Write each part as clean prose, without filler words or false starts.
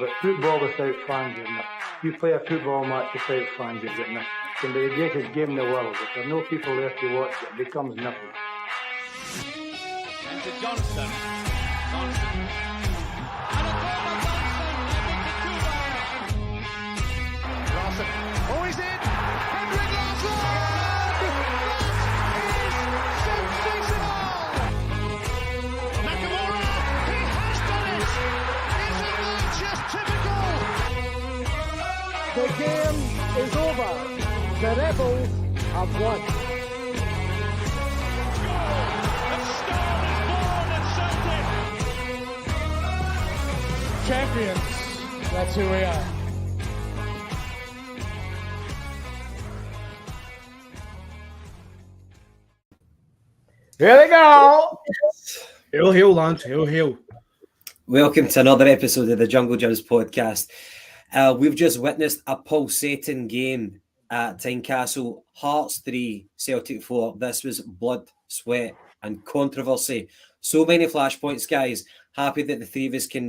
But football without fans is not. You play a football match without fans, you've got nothing. It can be the greatest game in the world. If there are no people there to watch, it becomes nothing. Into Johnston. Johnson. And a goal by Johnson. Larson. Oh, he's in. Henrik Larsson. That is sensational. Nakamura. He has done it. Isn't that just typical? The game is over. The Rebels have won. Champions. That's who we are. Here they go. Hail, hail, lads. Hail, hail. Welcome to another episode of the Jungle Gyms podcast. We've just witnessed a pulsating game at Tynecastle. Hearts 3, Celtic 4. This was blood, sweat and controversy. So many flashpoints, guys. Happy that the three of us can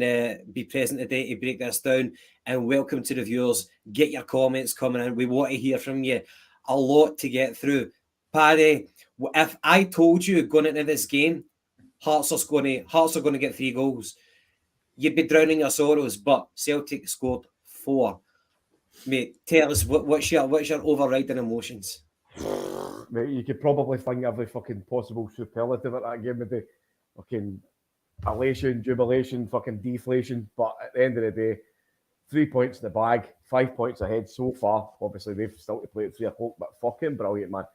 be present today to break this down. And welcome to the viewers. Get your comments coming in. We want to hear from you. A lot to get through. Paddy, if I told you going into this game, Hearts are going to get 3 goals, you'd be drowning your sorrows. But Celtic scored 4. Mate, tell us what's your overriding emotions? Mate, you could probably find every fucking possible superlative at that game today. Fucking elation, jubilation, fucking deflation. But at the end of the day, 3 points in the bag, 5 points ahead so far. Obviously, they've still to play at 3 o'clock, but fucking brilliant, man.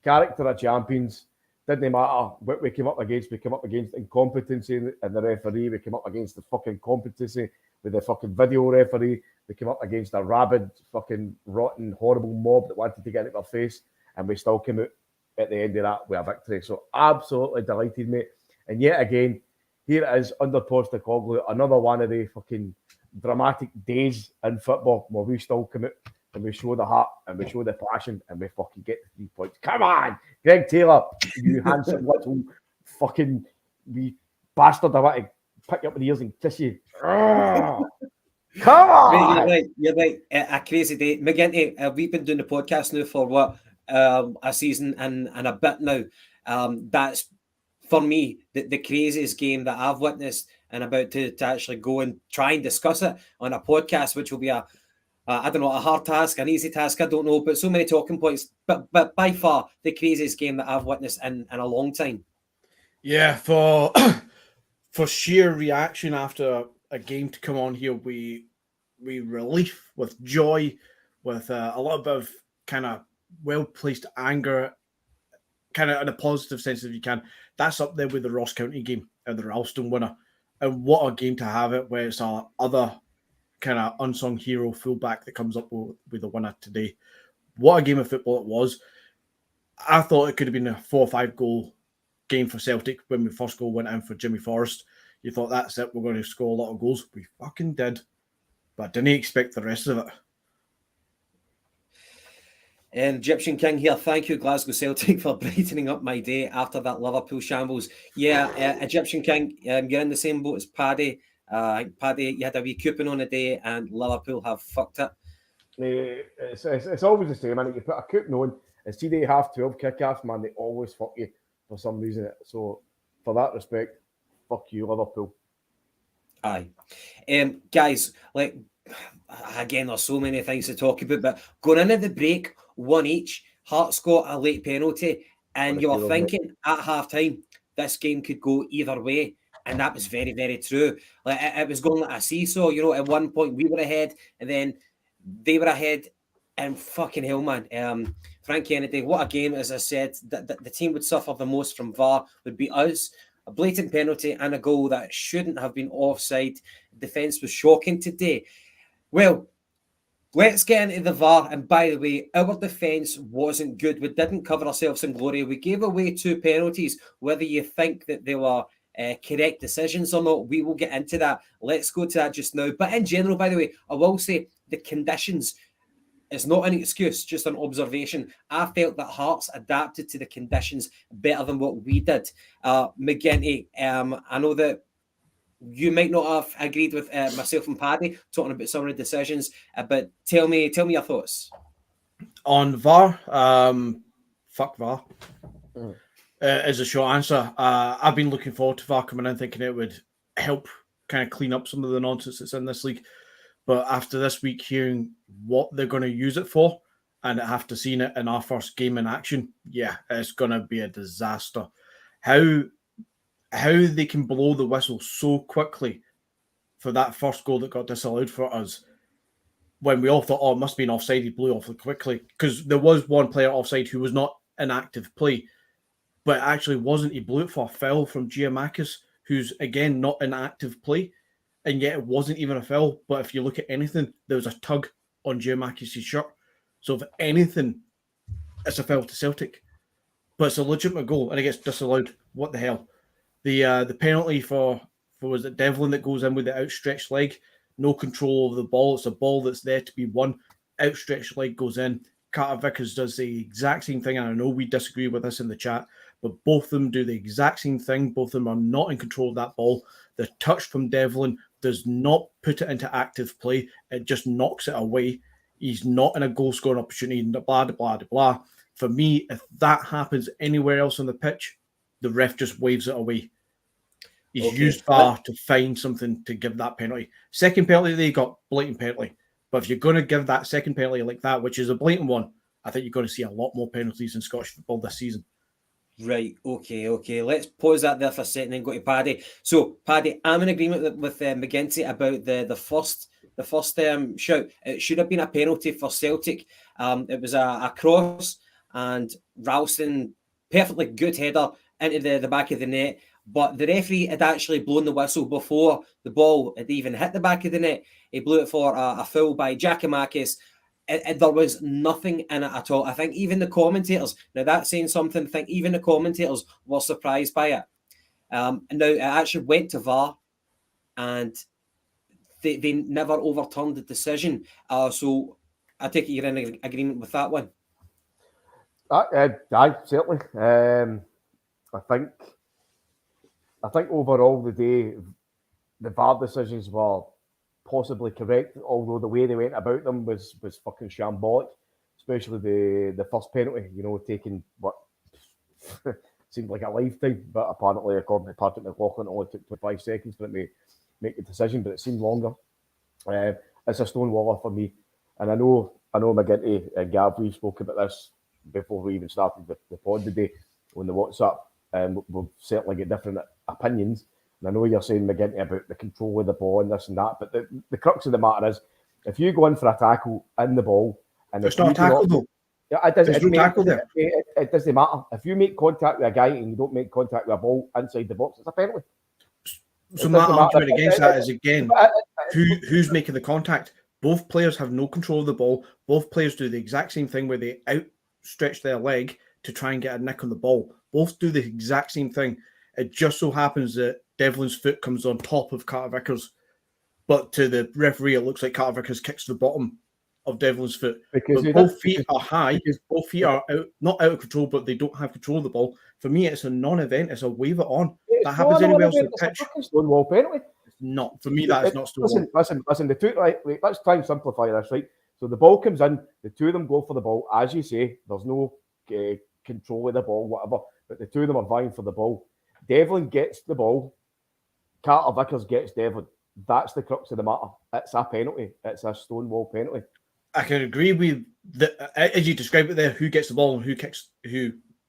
Character of champions. Didn't matter what we came up against. We came up against incompetency in the referee. We came up against the fucking competency with the fucking video referee. We came up against a rabid, fucking rotten, horrible mob that wanted to get in our face. And we still came out at the end of that with a victory. So absolutely delighted, mate. And yet again, here it is under Postecoglou, another one of the fucking dramatic days in football where we still come out and we show the heart and we show the passion and we fucking get the 3 points. Come on, Greg Taylor, you handsome little fucking wee bastard. I want to pick you up with the ears and kiss you. Come on. You're right. A crazy day. McGinty, we've been doing the podcast now for what, a season and a bit now. That's, for me, the craziest game that I've witnessed, and about to actually go and try and discuss it on a podcast, which will be a hard task, an easy task, I don't know, but so many talking points. But by far the craziest game that I've witnessed in a long time. Yeah, for sheer reaction after a game to come on here, we relief with joy, with a little bit of kind of well-placed anger, kind of in a positive sense if you can. That's up there with the Ross County game and the Ralston winner. And what a game to have it, where it's our other kind of unsung hero fullback that comes up with the winner today. What a game of football it was. I thought it could have been a 4 or 5 goal game for Celtic when the first goal went in for Jimmy Forrest. You thought, that's it, we're going to score a lot of goals. We fucking did. But I didn't expect the rest of it. Egyptian King here. Thank you, Glasgow Celtic, for brightening up my day after that Liverpool shambles. Yeah, Egyptian King, you're in the same boat as Paddy. Paddy, you had a wee coupon on a day and Liverpool have fucked it. It's always the same, man. You put a coupon on and see they have 12 kickoffs, man, they always fuck you for some reason. So, for that respect, fuck you, Liverpool. Aye. Guys, like, again, there's so many things to talk about, but going into the break, 1 each, Hearts got a late penalty, and you were thinking at half-time, this game could go either way, and that was very, very true. Like, it was going like a seesaw, you know. At one point, we were ahead, and then they were ahead, and fucking hell, man. Frank Kennedy, what a game, as I said. The team would suffer the most from VAR would be us. A blatant penalty and a goal that shouldn't have been offside. Defence was shocking today. Well, let's get into the VAR. And by the way, our defence wasn't good. We didn't cover ourselves in glory. We gave away 2 penalties. Whether you think that they were correct decisions or not, we will get into that. Let's go to that just now. But in general, by the way, I will say the conditions is not an excuse, just an observation. I felt that Hearts adapted to the conditions better than what we did. McGinty, I know that you might not have agreed with myself and Paddy talking about some of the decisions, but tell me your thoughts on VAR. Fuck VAR. Is a short answer. I've been looking forward to VAR coming in, thinking it would help kind of clean up some of the nonsense that's in this league. But after this week, hearing what they're going to use it for, and after seeing it in our first game in action, yeah, it's going to be a disaster. How they can blow the whistle so quickly for that first goal that got disallowed for us, when we all thought, oh, it must be an offside, he blew awfully quickly, because there was one player offside who was not in active play, but it actually wasn't. He blew it for a foul from Giamakis, who's, again, not in active play, and yet it wasn't even a foul. But if you look at anything, there was a tug on Giamakis' shirt. So if anything, it's a foul to Celtic. But it's a legitimate goal, and it gets disallowed. What the hell? The penalty for was it Devlin that goes in with the outstretched leg? No control over the ball. It's a ball that's there to be won. Outstretched leg goes in. Carter Vickers does the exact same thing, and I know we disagree with this in the chat, but both of them do the exact same thing. Both of them are not in control of that ball. The touch from Devlin does not put it into active play. It just knocks it away. He's not in a goal-scoring opportunity, blah, blah, blah, blah. For me, if that happens anywhere else on the pitch, the ref just waves it away. He's used VAR to find something to give that penalty. Second penalty, they got blatant penalty. But if you're going to give that second penalty like that, which is a blatant one, I think you're going to see a lot more penalties in Scottish football this season. Right, okay. Let's pause that there for a second and go to Paddy. So, Paddy, I'm in agreement with McGinty about the first shout. It should have been a penalty for Celtic. It was a cross, and Ralston, perfectly good header into the back of the net. But the referee had actually blown the whistle before the ball had even hit the back of the net. He blew it for a foul by Giacomakis. There was nothing in it at all. I think even the commentators, now that's saying something, I think even the commentators were surprised by it. Now, it actually went to VAR, and they never overturned the decision. So I take it you're in agreement with that one? Aye, certainly. I think overall the VAR decisions were possibly correct, although the way they went about them was fucking shambolic, especially the first penalty, taking what seemed like a lifetime, but apparently according to Patrick McLaughlin it only took 25 seconds for it to make the decision, but it seemed longer. It's a stonewaller for me, and I know McGinty and Gav, we spoke about this before we even started the pod today on the WhatsApp, and we'll certainly get different opinions. And I know you're saying, McGinty, about the control of the ball and this and that, but the crux of the matter is, if you go in for a tackle in the ball, and it's not a tackle though. Yeah, it doesn't. There's no tackle there. It doesn't matter. If you make contact with a guy and you don't make contact with a ball inside the box, it's a penalty. So my argument against that is, again, who's making the contact? Both players have no control of the ball. Both players do the exact same thing where they outstretch their leg to try and get a nick on the ball. Both do the exact same thing. It just so happens that Devlin's foot comes on top of Carter Vickers, but to the referee, it looks like Carter Vickers kicks the bottom of Devlin's foot. Because both feet are high, both feet are not out of control, but they don't have control of the ball. For me, it's a non-event. It's a wave it on. That happens anywhere else on the pitch. Stonewall penalty. It's not. For me, that is not Stonewall. Listen. The two, right, let's try and simplify this, right? So the ball comes in, the two of them go for the ball. As you say, there's no control of the ball, whatever, but the two of them are vying for the ball. Devlin gets the ball. Carter Vickers gets Devlin. That's the crux of the matter. It's a penalty. It's a Stonewall penalty. I can agree with as you describe it there, who gets the ball and who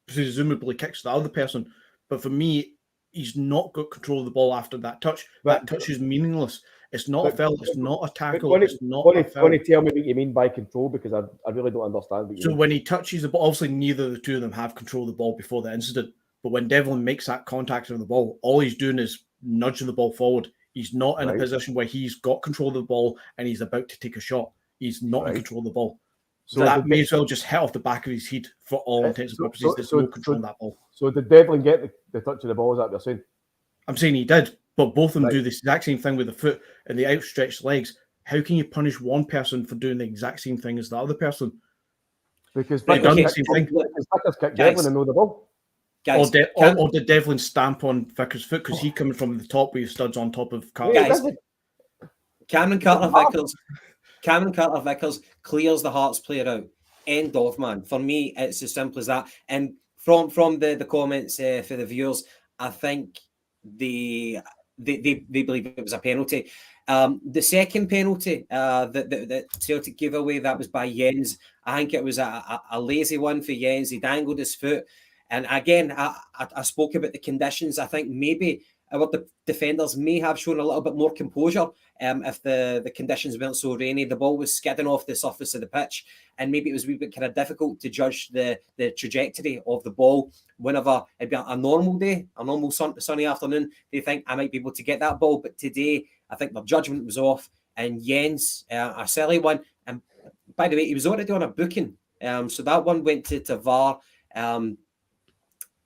presumably kicks the other person. But for me, he's not got control of the ball after that touch. That touch is meaningless. It's not a foul. It's not a tackle. It's not a foul. Can you tell me what you mean by control? Because I really don't understand what you mean. When he touches the ball, obviously neither of the two of them have control of the ball before the incident. But when Devlin makes that contact with the ball, all he's doing is nudging the ball forward. He's not in a position where he's got control of the ball and he's about to take a shot. He's not in control of the ball. So that may as well just hit off the back of his head for all intents and purposes. There's no control of that ball. So did Devlin get the touch of the ball? Is that what you're saying? I'm saying he did, but both of them do the exact same thing with the foot and the outstretched legs. How can you punish one person for doing the exact same thing as the other person? Because Vickers kicked Devlin and know the ball. Guys, or did Devlin stamp on Vickers' foot because he coming from the top with studs on top of Carter? Guys, Cameron Carter-Vickers clears the Hearts player out. End of, man. For me, it's as simple as that. And from the comments for the viewers, I think they believe it was a penalty. The second penalty that Celtic gave away, that was by Jens. I think it was a lazy one for Jens. He dangled his foot. And again, I spoke about the conditions. I think maybe our defenders may have shown a little bit more composure if the conditions weren't so rainy. The ball was skidding off the surface of the pitch, and maybe it was a wee bit kind of difficult to judge the trajectory of the ball. Whenever it'd be a normal day, a normal sunny afternoon, they think I might be able to get that ball. But today, I think their judgment was off, and Jens, a silly one. And by the way, he was already on a booking, so that one went to VAR.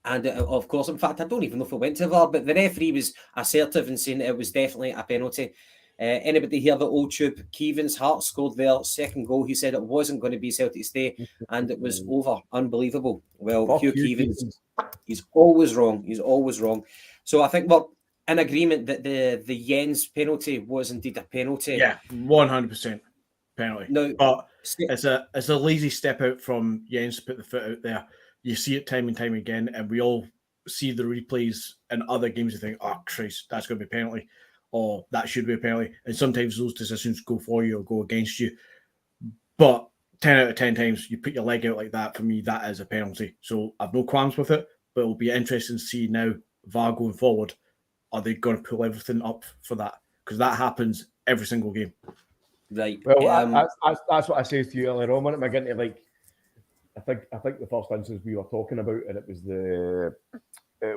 And of course, in fact, I don't even know if it went to VAR, but the referee was assertive in saying it was definitely a penalty. Anybody hear the old tube? Keevan's Heart scored their second goal. He said it wasn't going to be Celtic's day, and it was over. Unbelievable. Well, Hugh Keevans, he's always wrong. He's always wrong. So I think we're in agreement that the Jens penalty was indeed a penalty. Yeah, 100% penalty. No, but it's a lazy step out from Jens to put the foot out there. You see it time and time again, and we all see the replays in other games and think, oh, Christ, that's going to be a penalty, or that should be a penalty. And sometimes those decisions go for you or go against you. But 10 out of 10 times, you put your leg out like that, for me, that is a penalty. So I've no qualms with it, but it'll be interesting to see now, VAR going forward, are they going to pull everything up for that? Because that happens every single game. Right. Well, that's what I said to you earlier on. When am I getting to, like, I think the first instance we were talking about, and it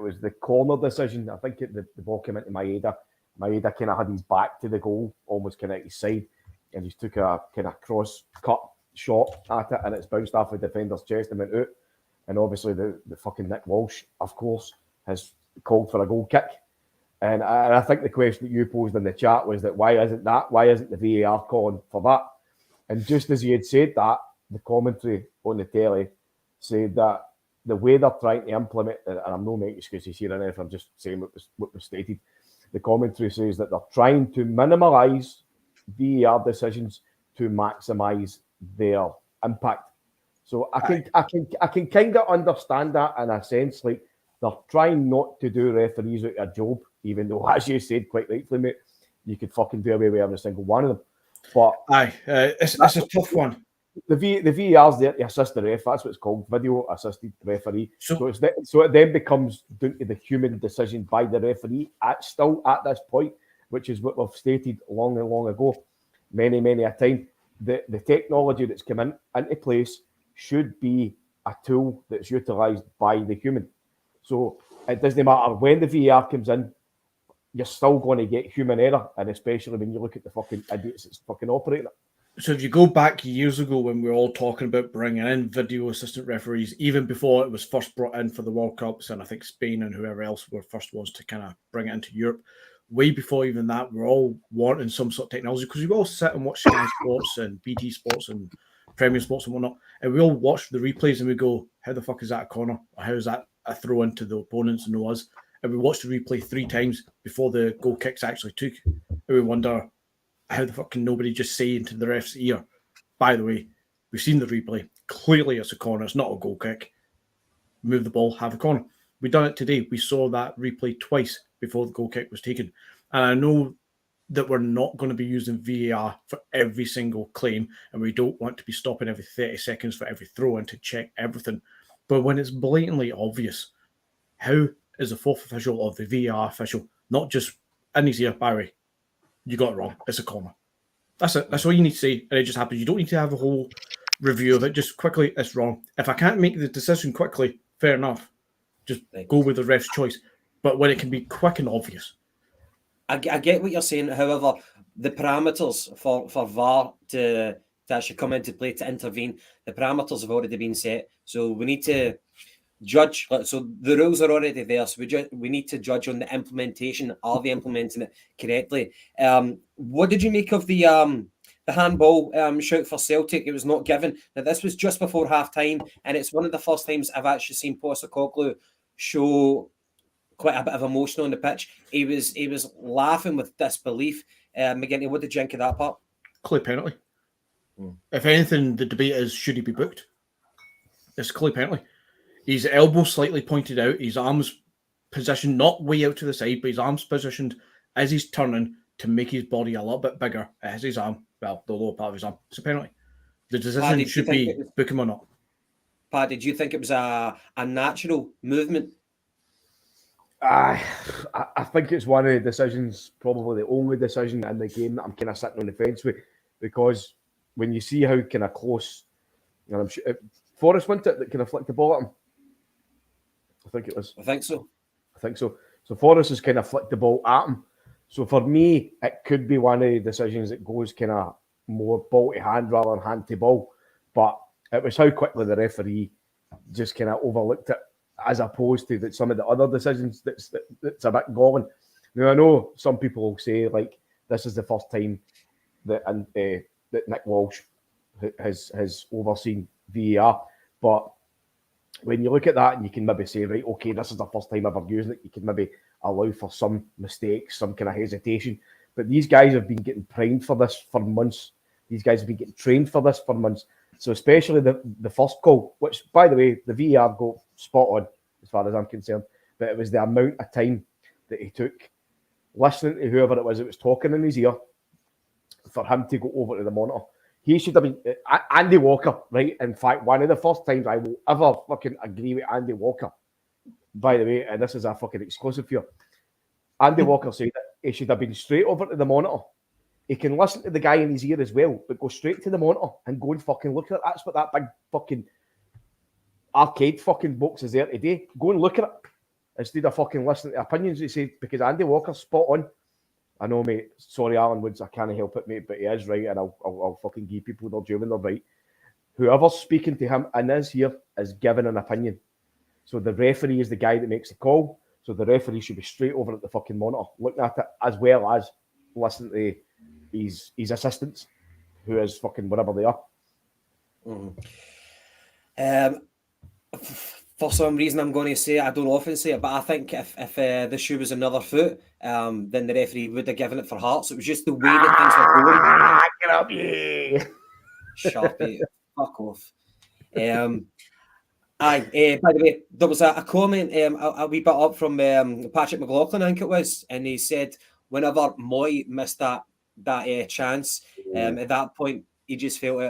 was the corner decision. I think the ball came into Maeda. Maeda kind of had his back to the goal, almost kind of at his side, and he took a kind of cross cut shot at it, and it's bounced off the defender's chest and went out. And obviously the fucking Nick Walsh, of course, has called for a goal kick. And I think the question that you posed in the chat was that why isn't the VAR calling for that? And just as he had said that, the commentary on the telly said that the way they're trying to implement, and I'm not making excuses here and I'm just saying what was stated. The commentary says that they're trying to minimalise VAR decisions to maximise their impact. So I can kind of understand that in a sense, like they're trying not to do referees out a job, even though, as you said quite rightly, mate, you could fucking do away with every single one of them. But it's a tough one. The VAR's there to assist the ref. That's what it's called, video assisted referee. So it then becomes down to the human decision by the referee at this point, which is what we've stated long ago, many a time. The technology that's come into place should be a tool that's utilised by the human. So it doesn't matter when the VAR comes in, you're still going to get human error, and especially when you look at the fucking idiots that's fucking operating it. So if you go back years ago when we were all talking about bringing in video assistant referees, even before it was first brought in for the World Cups, and I think Spain and whoever else were first ones to kind of bring it into Europe, way before even that, we're all wanting some sort of technology because we all sit and watch Sky Sports and BT Sports and Premier Sports and whatnot, and we all watch the replays and we go, how the fuck is that a corner? Or how is that a throw into the opponents and no us? And we watch the replay 3 times before the goal kicks actually took, and we wonder, how the fuck can nobody just say into the ref's ear, by the way, we've seen the replay. Clearly it's a corner. It's not a goal kick. Move the ball, have a corner. We done it today. We saw that replay twice before the goal kick was taken. And I know that we're not going to be using VAR for every single claim, and we don't want to be stopping every 30 seconds for every throw-in to check everything. But when it's blatantly obvious, how is the fourth official or the VAR official not just in his ear, Barry, you got it wrong, it's a corner. That's it. That's all you need to say, and it just happens. You don't need to have a whole review of it. Just quickly, it's wrong. If I can't make the decision quickly, fair enough. Just go with the ref's choice. But when it can be quick and obvious. I get what you're saying. However, the parameters for VAR to actually come into play to intervene, the parameters have already been set. So we need to judge. So the rules are already there. So we need to judge on the implementation. Are they implementing it correctly? What did you make of the handball shout for Celtic? It was not given. Now, this was just before half time, and it's one of the first times I've actually seen Postecoglou show quite a bit of emotion on the pitch. He was laughing with disbelief. McGinty, what did you think of that part? Clear penalty. If anything, the debate is, should he be booked? It's clear penalty. His elbow slightly pointed out, his arms positioned not way out to the side, but his arms positioned as he's turning to make his body a little bit bigger as his arm, well, the lower part of his arm. It's a penalty. The decision should be book him or not. Pat, did you think it was a natural movement? I think it's one of the decisions, probably the only decision in the game that I'm kind of sitting on the fence with, because when you see how kind of close, you know, I'm sure Forrest went it that kind of flicked the ball at him. I think it was. I think so. So Forrest has kind of flicked the ball at him. So for me, it could be one of the decisions that goes kind of more ball to hand rather than hand to ball. But it was how quickly the referee just kind of overlooked it, as opposed to that some of the other decisions that's a bit galling. Now, I know some people will say, like, this is the first time that that Nick Walsh has overseen VAR, but when you look at that and you can maybe say, right, okay, this is the first time ever using it, you can maybe allow for some mistakes, some kind of hesitation. But these guys have been getting primed for this for months. These guys have been getting trained for this for months. So especially the first call, which, by the way, the VAR got spot on as far as I'm concerned, but it was the amount of time that he took listening to whoever it was talking in his ear for him to go over to the monitor. He should have been Andy Walker, right? In fact, one of the first times I will ever fucking agree with Andy Walker, by the way, and this is a fucking exclusive here. Andy Walker said that he should have been straight over to the monitor. He can listen to the guy in his ear as well, but go straight to the monitor and go and fucking look at it. That's what that big fucking arcade fucking box is there today. Go and look at it instead of fucking listening to opinions. He said, because Andy Walker's spot on. I know, mate. Sorry, Alan Woods. I can't help it, mate, but he is right, and I'll fucking give people their due when they're right. Whoever's speaking to him in his ear is giving an opinion. So the referee is the guy that makes the call. So the referee should be straight over at the fucking monitor, looking at it, as well as listening to his assistants, who is fucking whatever they are. For some reason, I'm going to say, I don't often say it, but I think if the shoe was another foot, then the referee would have given it for Hearts. It was just the way that things were going. Get up, yeah. Sharpie, fuck off. By the way, there was a comment a wee bit up from Patrick McLaughlin, I think it was, and he said whenever Moy missed that chance, at that point, he just felt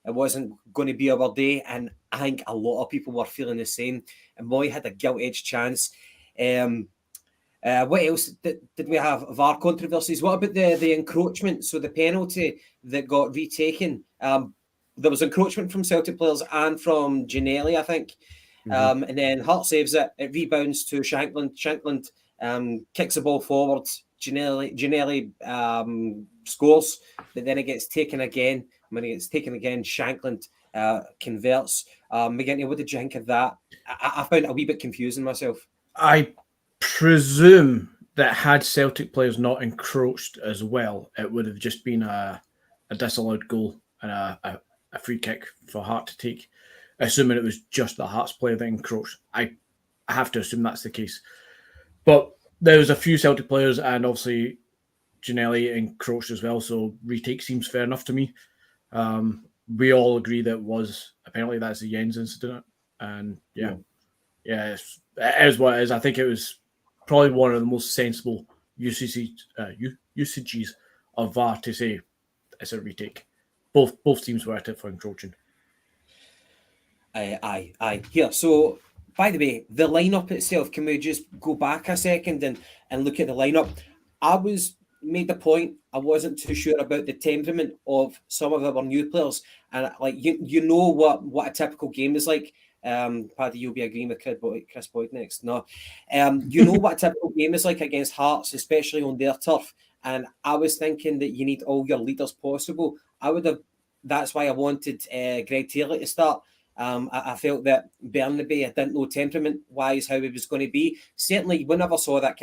it wasn't going to be our day, and I think a lot of people were feeling the same. And Moy had a gilt-edged chance. What else did we have? VAR controversies. What about the encroachment? So the penalty that got retaken. There was encroachment from Celtic players and from Ginelli, I think. And then Hart saves it. It rebounds to Shankland. Shankland kicks the ball forward. Ginelli scores, but then it gets taken again. When it gets taken again, Shankland converts. McGinty, what did you think of that? I found it a wee bit confusing myself. I presume that had Celtic players not encroached as well, it would have just been a disallowed goal and a free kick for Hart to take, assuming it was just the Hearts player that encroached. I have to assume that's the case. But there was a few Celtic players, and obviously Ginelli encroached as well, so retake seems fair enough to me. We all agree that apparently that's the Jens incident, and it is what it is. I think it was probably one of the most sensible usages of VAR to say it's a retake. Both teams were at it for encroaching. Aye. Here, so by the way, the lineup itself, can we just go back a second and look at the lineup? I made the point I wasn't too sure about the temperament of some of our new players, and like you know what a typical game is like. Paddy, you'll be agreeing with Chris Boyd next. No, you know what a typical game is like against Hearts, especially on their turf. And I was thinking that you need all your leaders possible. That's why I wanted Greg Taylor to start. I felt that Bernabei, I didn't know temperament-wise how he was going to be. Certainly, we never saw that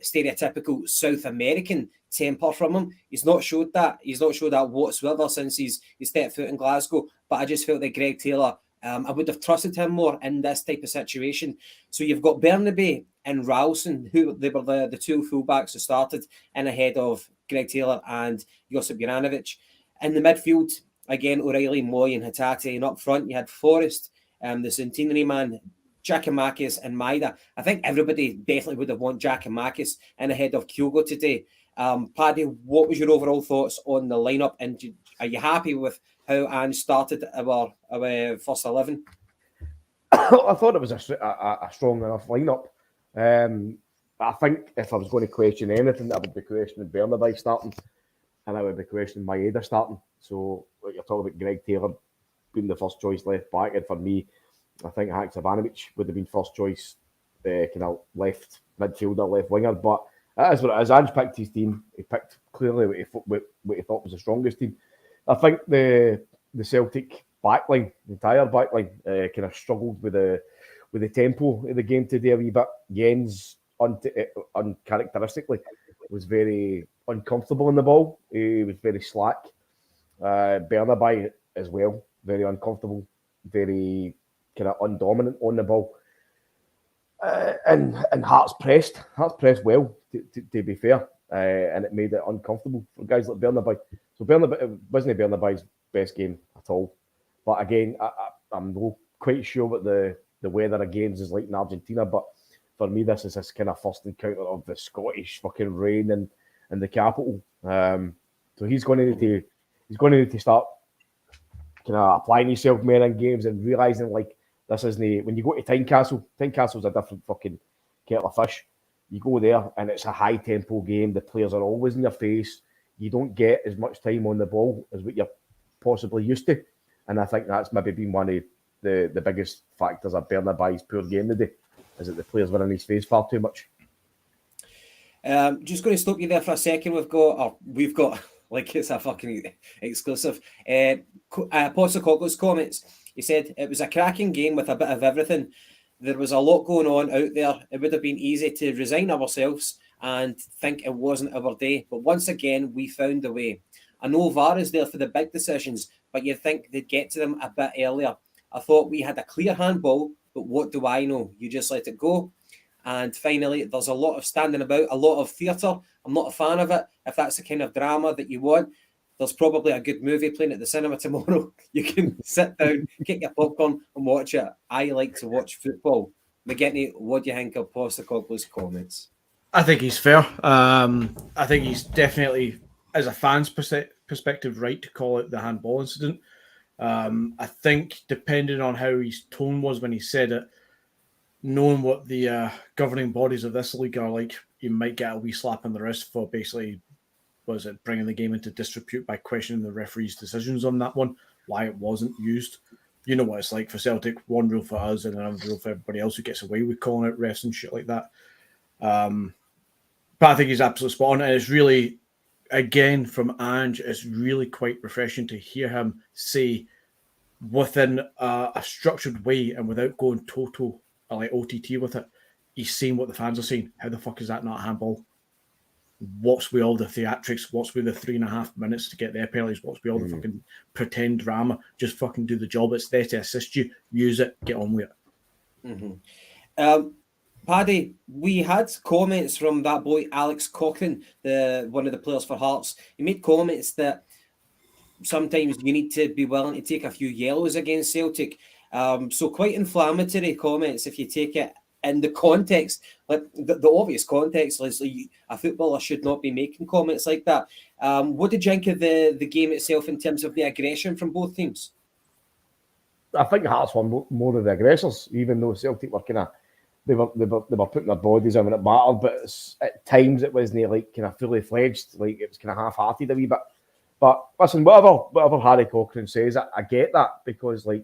stereotypical South American temper from him. He's not showed that. He's not showed that whatsoever since he's stepped foot in Glasgow. But I just felt that Greg Taylor I would have trusted him more in this type of situation. So you've got Bernabe and Ralston, who they were the two fullbacks who started in ahead of Greg Taylor and Josip Juranovic. In the midfield, again, O'Reilly, Moy and Hatate. And up front, you had Forrest, the centenary man, Giacomakis and Maida. I think everybody definitely would have wanted Giacomakis in ahead of Kyogo today. Paddy, what was your overall thoughts on the lineup? And are you happy with how Ange started our first 11? I thought it was a strong enough lineup. I think if I was going to question anything, I would be questioning Bernabe starting, and I would be questioning Maeda starting. So you're talking about Greg Taylor being the first choice left back, and for me, I think Haksabanovic would have been first choice kind of left midfielder, left winger. But that is what it is. Ange picked his team. He picked clearly what he thought was the strongest team. I think the Celtic backline, the entire backline, kind of struggled with the tempo of the game today a wee bit. Jens, uncharacteristically, was very uncomfortable in the ball. He was very slack. Bernabe as well, very uncomfortable, very kind of undominant on the ball. And Hearts pressed well, to be fair, and it made it uncomfortable for guys like Bernabe. So it wasn't Bernabe's best game at all. But again, I'm not quite sure what the weather of games is like in Argentina. But for me, this is this kind of first encounter of the Scottish fucking rain in the capital. So he's going to need to start kind of applying himself more in games and realising like this isn't when you go to Tynecastle's a different fucking kettle of fish. You go there and it's a high tempo game. The players are always in your face. You don't get as much time on the ball as what you're possibly used to. And I think that's maybe been one of the biggest factors of Bernabe's poor game today, is that the players were in his face far too much. Just going to stop you there for a second. We've got like it's a fucking exclusive. Postacoglu's comments. He said it was a cracking game with a bit of everything. There was a lot going on out there. It would have been easy to resign ourselves and think it wasn't our day. But once again, we found a way. I know VAR is there for the big decisions, but you'd think they'd get to them a bit earlier. I thought we had a clear handball, but what do I know? You just let it go. And finally, there's a lot of standing about, a lot of theatre. I'm not a fan of it. If that's the kind of drama that you want, there's probably a good movie playing at the cinema tomorrow. You can sit down, get your popcorn and watch it. I like to watch football. McGinty, what do you think of Postacoglu's comments? I think he's fair. I think he's definitely, as a fan's perspective, right to call it the handball incident. I think depending on how his tone was when he said it, knowing what the governing bodies of this league are like, you might get a wee slap on the wrist for basically, bringing the game into disrepute by questioning the referee's decisions on that one, why it wasn't used. You know what it's like for Celtic, one rule for us and another rule for everybody else who gets away with calling out refs and shit like that. But I think he's absolutely spot on, and it's really, again, from Ange, it's really quite refreshing to hear him say within a structured way and without going total like OTT with it, he's saying what the fans are saying. How the fuck is that not a handball? What's with all the theatrics? What's with the 3.5 minutes to get their penalties? What's with all the fucking pretend drama? Just fucking do the job. It's there to assist you. Use it. Get on with it. Paddy, we had comments from that boy Alex Cochrane, one of the players for Hearts. He made comments that sometimes you need to be willing to take a few yellows against Celtic. So quite inflammatory comments if you take it in the context. Like the obvious context is like a footballer should not be making comments like that. What did you think of the game itself in terms of the aggression from both teams? I think Hearts were more of the aggressors, even though Celtic were kind of they were putting their bodies in when it mattered, but at times it wasn't like kind of fully fledged, like it was kind of half-hearted a wee bit. But listen, whatever Harry Cochrane says, I get that, because like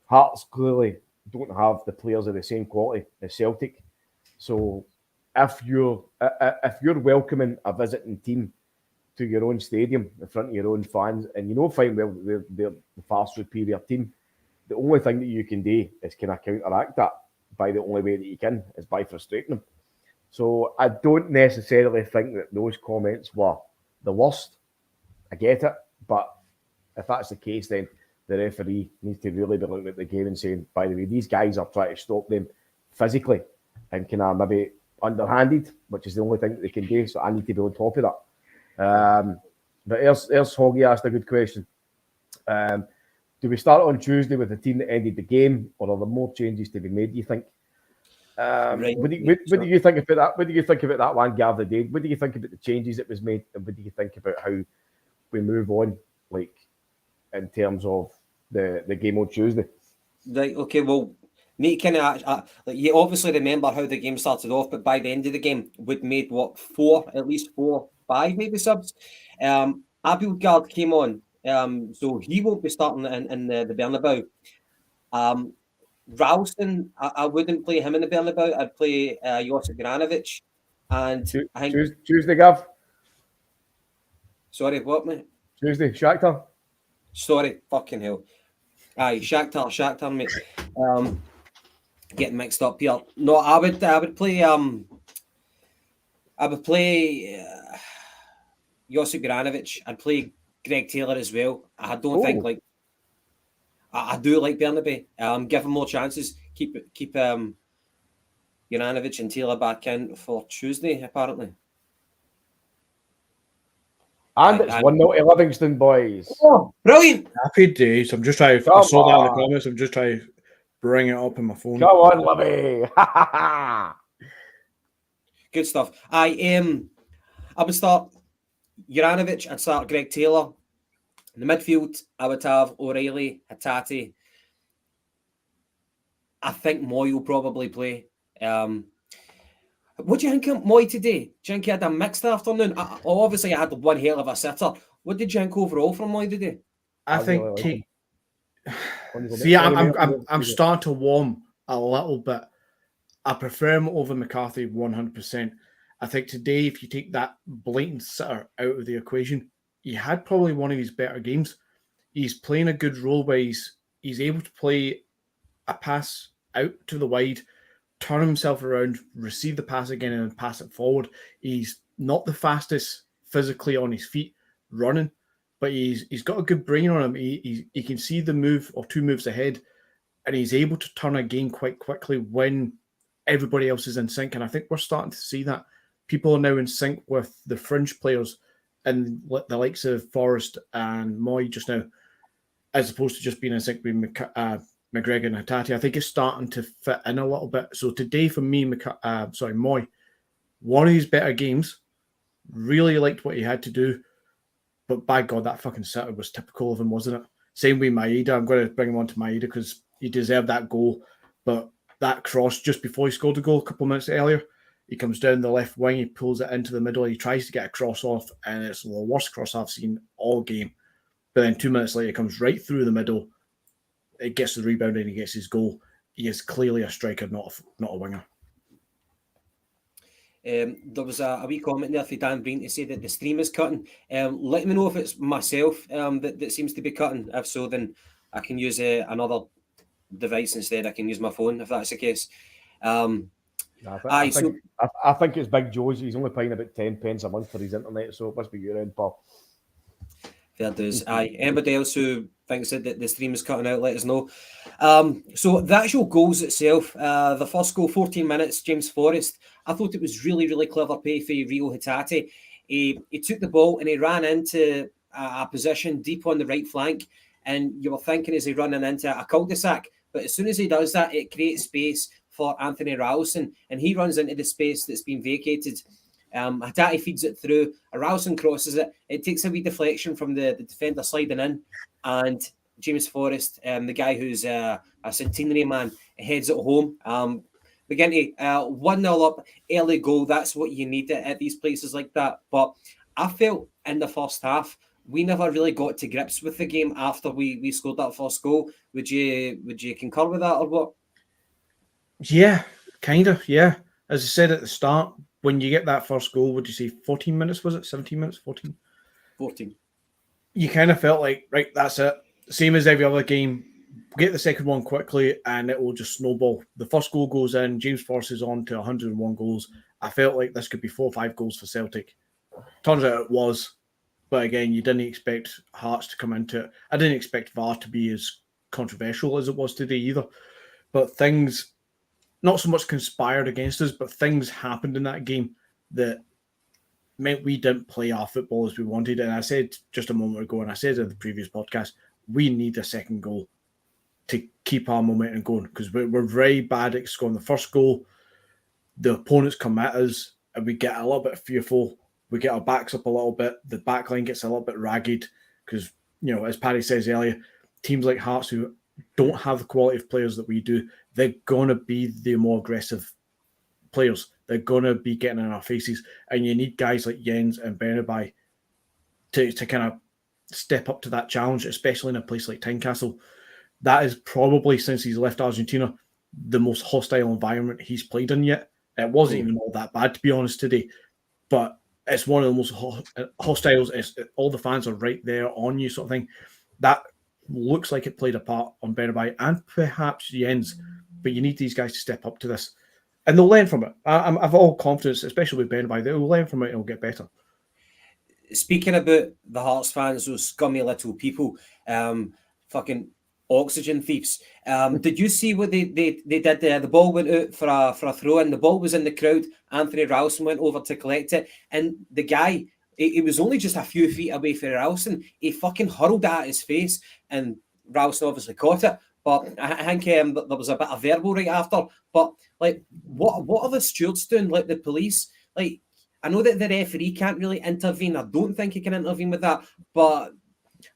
Hearts clearly don't have the players of the same quality as Celtic. So if you're welcoming a visiting team to your own stadium in front of your own fans, and you know fine well they're the far superior team, the only thing that you can do is kind of counteract that by the only way that you can is by frustrating them. So I don't necessarily think that those comments were the worst. I get it, but if that's the case, then the referee needs to really be looking at the game and saying, by the way, these guys are trying to stop them physically and kind of maybe underhanded, which is the only thing that they can do. So I need to be on top of that. But there's Hoggy asked a good question. Do we start on Tuesday with the team that ended the game, or are there more changes to be made, do you think? What do you think about that? What do you think about that one, Gav, the day? What do you think about the changes that was made, and what do you think about how we move on, like, in terms of the game on Tuesday? Right, okay, well, me kind of, like, you obviously remember how the game started off, but by the end of the game, we'd made, at least 4, 5 maybe subs. Abildgaard came on, so he won't be starting in the Bernabeu. Ralston, I wouldn't play him in the Bernabeu. I'd play Josip Granovic. And I think Tuesday, Gav? Sorry, what, mate? Tuesday, Shakhtar? Sorry, fucking hell. Aye, Shakhtar, mate. Getting mixed up here. No, I would play Josip Granovic. I'd play Greg Taylor as well. I don't think, like, I do like Bernabeu. Give him more chances. Keep Juranovic and Taylor back in for Tuesday, apparently. And it's 1-0 to Livingston, boys. Oh, brilliant. Happy days. I'm just trying to... I saw that in the comments. I'm just trying to bring it up on my phone. Come on, Livy. Good stuff. I would start Juranovic. I'd start Greg Taylor. In the midfield, I would have O'Reilly, Hatate. I think Moy will probably play. What do you think of Moy today? Do you think he had a mixed afternoon? Obviously, I had one hell of a sitter. What did you think overall from Moy today? I think I'm starting to warm a little bit. I prefer him over McCarthy 100%. I think today, if you take that blatant sitter out of the equation, he had probably one of his better games. He's playing a good role where he's able to play a pass out to the wide, turn himself around, receive the pass again, and pass it forward. He's not the fastest physically on his feet running, but he's got a good brain on him. He can see the move or 2 moves ahead, and he's able to turn a game quite quickly when everybody else is in sync. And I think we're starting to see that. People are now in sync with the fringe players and the likes of Forrest and Moy just now, as opposed to just being in sync with McGregor and Hatate. I think it's starting to fit in a little bit. So today for me, Moy, one of his better games, really liked what he had to do, but by God, that fucking sitter was typical of him, wasn't it? Same with Maeda. I'm going to bring him on to Maeda because he deserved that goal, but that cross just before he scored the goal a couple of minutes earlier, he comes down the left wing, he pulls it into the middle, he tries to get a cross off, and it's the worst cross I've seen all game. But then 2 minutes later, it comes right through the middle, it gets the rebound and he gets his goal. He is clearly a striker, not a winger. There was a wee comment there for Dan Breen to say that the stream is cutting. Let me know if it's myself that seems to be cutting. If so, then I can use another device instead. I can use my phone if that's the case. I think it's Big Joe's. He's only paying about 10 pence a month for his internet, so it must be your end, pal. Fair dues. Anybody else who thinks that the stream is cutting out, let us know. So the actual goals itself, the first goal, 14 minutes, James Forrest. I thought it was really, really clever play for Rio Hatate. He took the ball and he ran into a position deep on the right flank, and you were thinking, is he running into a cul-de-sac? But as soon as he does that, it creates space for Anthony Ralston, and he runs into the space that's been vacated. Hatate feeds it through. Ralston crosses it. It takes a wee deflection from the defender sliding in, and James Forrest, the guy who's a centenary man, heads it home. Begin to 1-0 up, early goal. That's what you need at these places like that. But I felt in the first half, we never really got to grips with the game after we scored that first goal. Would you concur with that or what? Yeah, kind of, yeah. As I said at the start, when you get that first goal, would you say 14 minutes, was it? 17 minutes? 14? 14. You kind of felt like, right, that's it. Same as every other game. Get the second one quickly and it will just snowball. The first goal goes in. James Forrest is on to 101 goals. I felt like this could be 4 or 5 goals for Celtic. Turns out it was. But again, you didn't expect Hearts to come into it. I didn't expect VAR to be as controversial as it was today either. But things, not so much conspired against us, but things happened in that game that meant we didn't play our football as we wanted. And I said just a moment ago, and I said in the previous podcast, we need a second goal to keep our momentum going, because we're very bad at scoring the first goal. The opponents come at us and we get a little bit fearful. We get our backs up a little bit. The back line gets a little bit ragged because, you know, as Paddy says earlier, teams like Hearts who don't have the quality of players that we do, they're going to be the more aggressive players. They're going to be getting in our faces. And you need guys like Jens and Bernaby to kind of step up to that challenge, especially in a place like Tynecastle. That is probably, since he's left Argentina, the most hostile environment he's played in yet. It wasn't even all that bad, to be honest, today. But it's one of the most hostiles. All the fans are right there on you, sort of thing. That looks like it played a part on Bernaby and perhaps Jens. But you need these guys to step up to this. And they'll learn from it. I've all confidence, especially with Bernaby, they'll learn from it and it'll get better. Speaking about the Hearts fans, those scummy little people, fucking oxygen thieves. Did you see what they did there? The ball went out for a throw and the ball was in the crowd. Anthony Ralston went over to collect it, and the guy, it was only just a few feet away from Ralston. He fucking hurled at his face, and Ralston obviously caught it. But I think there was a bit of verbal right after. But like, what are the stewards doing? Like the police? Like, I know that the referee can't really intervene. I don't think he can intervene with that. But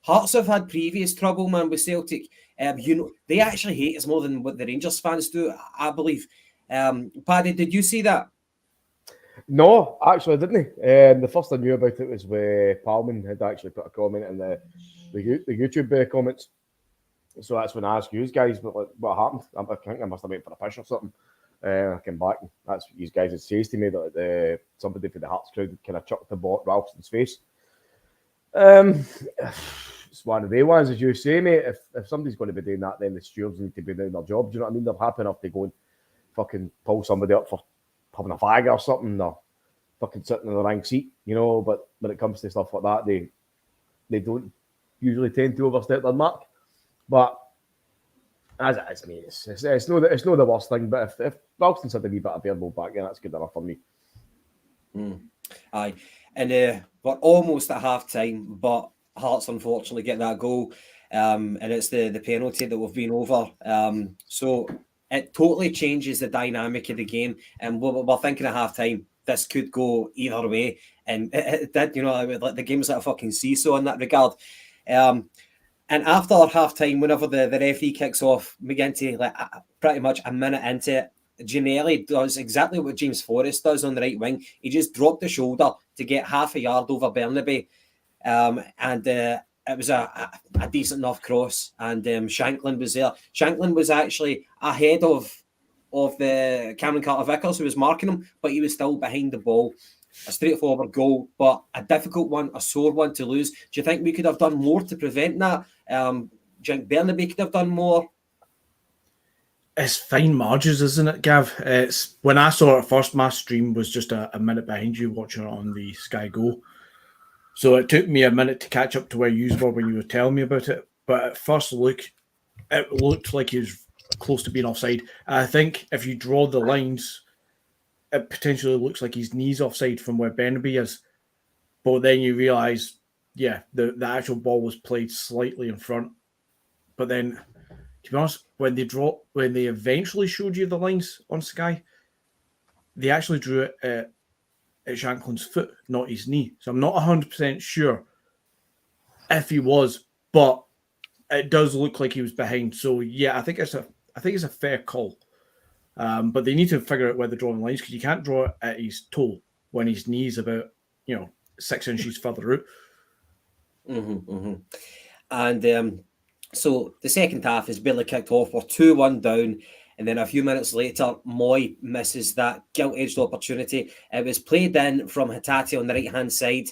Hearts have had previous trouble, man, with Celtic. They actually hate us more than what the Rangers fans do, I believe. Paddy, did you see that? No, actually, I didn't. The first I knew about it was where Palman had actually put a comment in the YouTube comments. So that's when I asked you guys what happened. I think I must have went for a piss or something. I came back and that's what you guys had said to me, that somebody for the Hearts crowd kind of chucked the ball at Ralston's face. It's one of the ones, as you say, mate. If somebody's going to be doing that, then the stewards need to be doing their job. Do you know what I mean? They're happy enough to go and fucking pull somebody up for having a fag or something, or fucking sitting in the wrong seat, you know. But when it comes to stuff like that, they don't usually tend to overstep their mark. But as it is, mate, it's not the worst thing. But if Ralston's had a wee bit of verbal back, then that's good enough for me. Aye, and we're almost at half time, but Hearts unfortunately get that goal, and it's the penalty that we've been over. So it totally changes the dynamic of the game, and we're thinking at half time this could go either way, and it did. You know, like the game was like a fucking seesaw in that regard. And after half time, whenever the referee kicks off, McGinty, like pretty much a minute into it, Ginnelly does exactly what James Forrest does on the right wing. He just dropped the shoulder to get half a yard over Bernaby. And it was a decent enough cross. And Shanklin was there. Shanklin was actually ahead of the Cameron Carter-Vickers, who was marking him, but he was still behind the ball. A straightforward goal, but a difficult one, a sore one to lose. Do you think we could have done more to prevent that? Do you think Bernaby could have done more? It's fine margins, isn't it, Gav? It's when I saw it first, my stream was just a minute behind you watching it on the Sky Go. So it took me a minute to catch up to where you were when you were telling me about it. But at first look, it looked like he was close to being offside. I think if you draw the lines, it potentially looks like his knee's offside from where Bernaby is. But then you realise, yeah, the actual ball was played slightly in front. But then, to be honest, when they eventually showed you the lines on Sky, they actually drew it at Shanklin's foot, not his knee. So I'm not 100% sure if he was, but it does look like he was behind. So yeah, I think it's a fair call. But they need to figure out where they're drawing lines, because you can't draw it at his toe when his knee's about 6 inches further out. And so the second half is barely kicked off. We're 2-1 down. And then a few minutes later, Moy misses that gilt-edged opportunity. It was played in from Hatate on the right-hand side.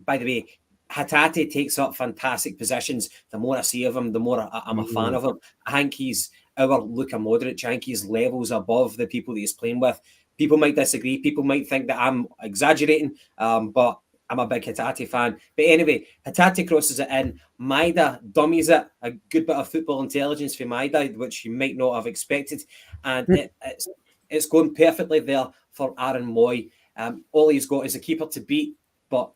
By the way, Hatate takes up fantastic positions. The more I see of him, the more I'm a fan of him. I think he's our Luka Modric. I think he's levels above the people that he's playing with. People might disagree. People might think that I'm exaggerating. But I'm a big Hatate fan. But anyway, Hatate crosses it in. Maida dummies it. A good bit of football intelligence for Maida, which you might not have expected. And it's going perfectly there for Aaron Moy. All he's got is a keeper to beat, but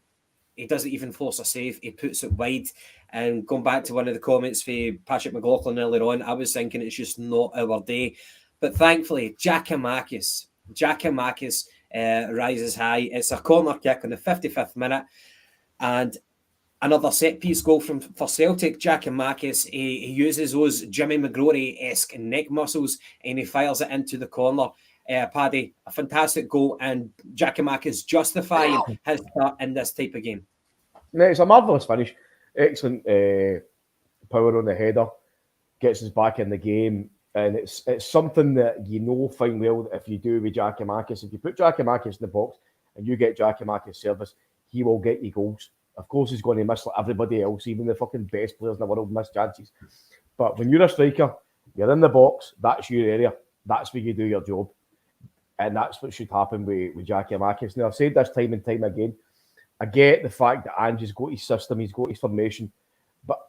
he doesn't even force a save. He puts it wide. And going back to one of the comments for Patrick McLaughlin earlier on, I was thinking it's just not our day. But thankfully, Giakoumakis rises high. It's a corner kick in the 55th minute. And another set-piece goal for Celtic. Giakoumakis, he uses those Jimmy McGrory-esque neck muscles and he fires it into the corner. Paddy, a fantastic goal, and Giakoumakis justifying his start in this type of game. No, it's a marvellous finish. Excellent power on the header. Gets us back in the game. And it's something that you know fine well if you do with Giakoumakis. If you put Giakoumakis in the box and you get Giakoumakis service, he will get you goals. Of course, he's going to miss like everybody else, even the fucking best players in the world miss chances. But when you're a striker, you're in the box, that's your area. That's where you do your job. And that's what should happen with Giakoumakis. Now, I've said this time and time again. I get the fact that Ange's got his system, he's got his formation, but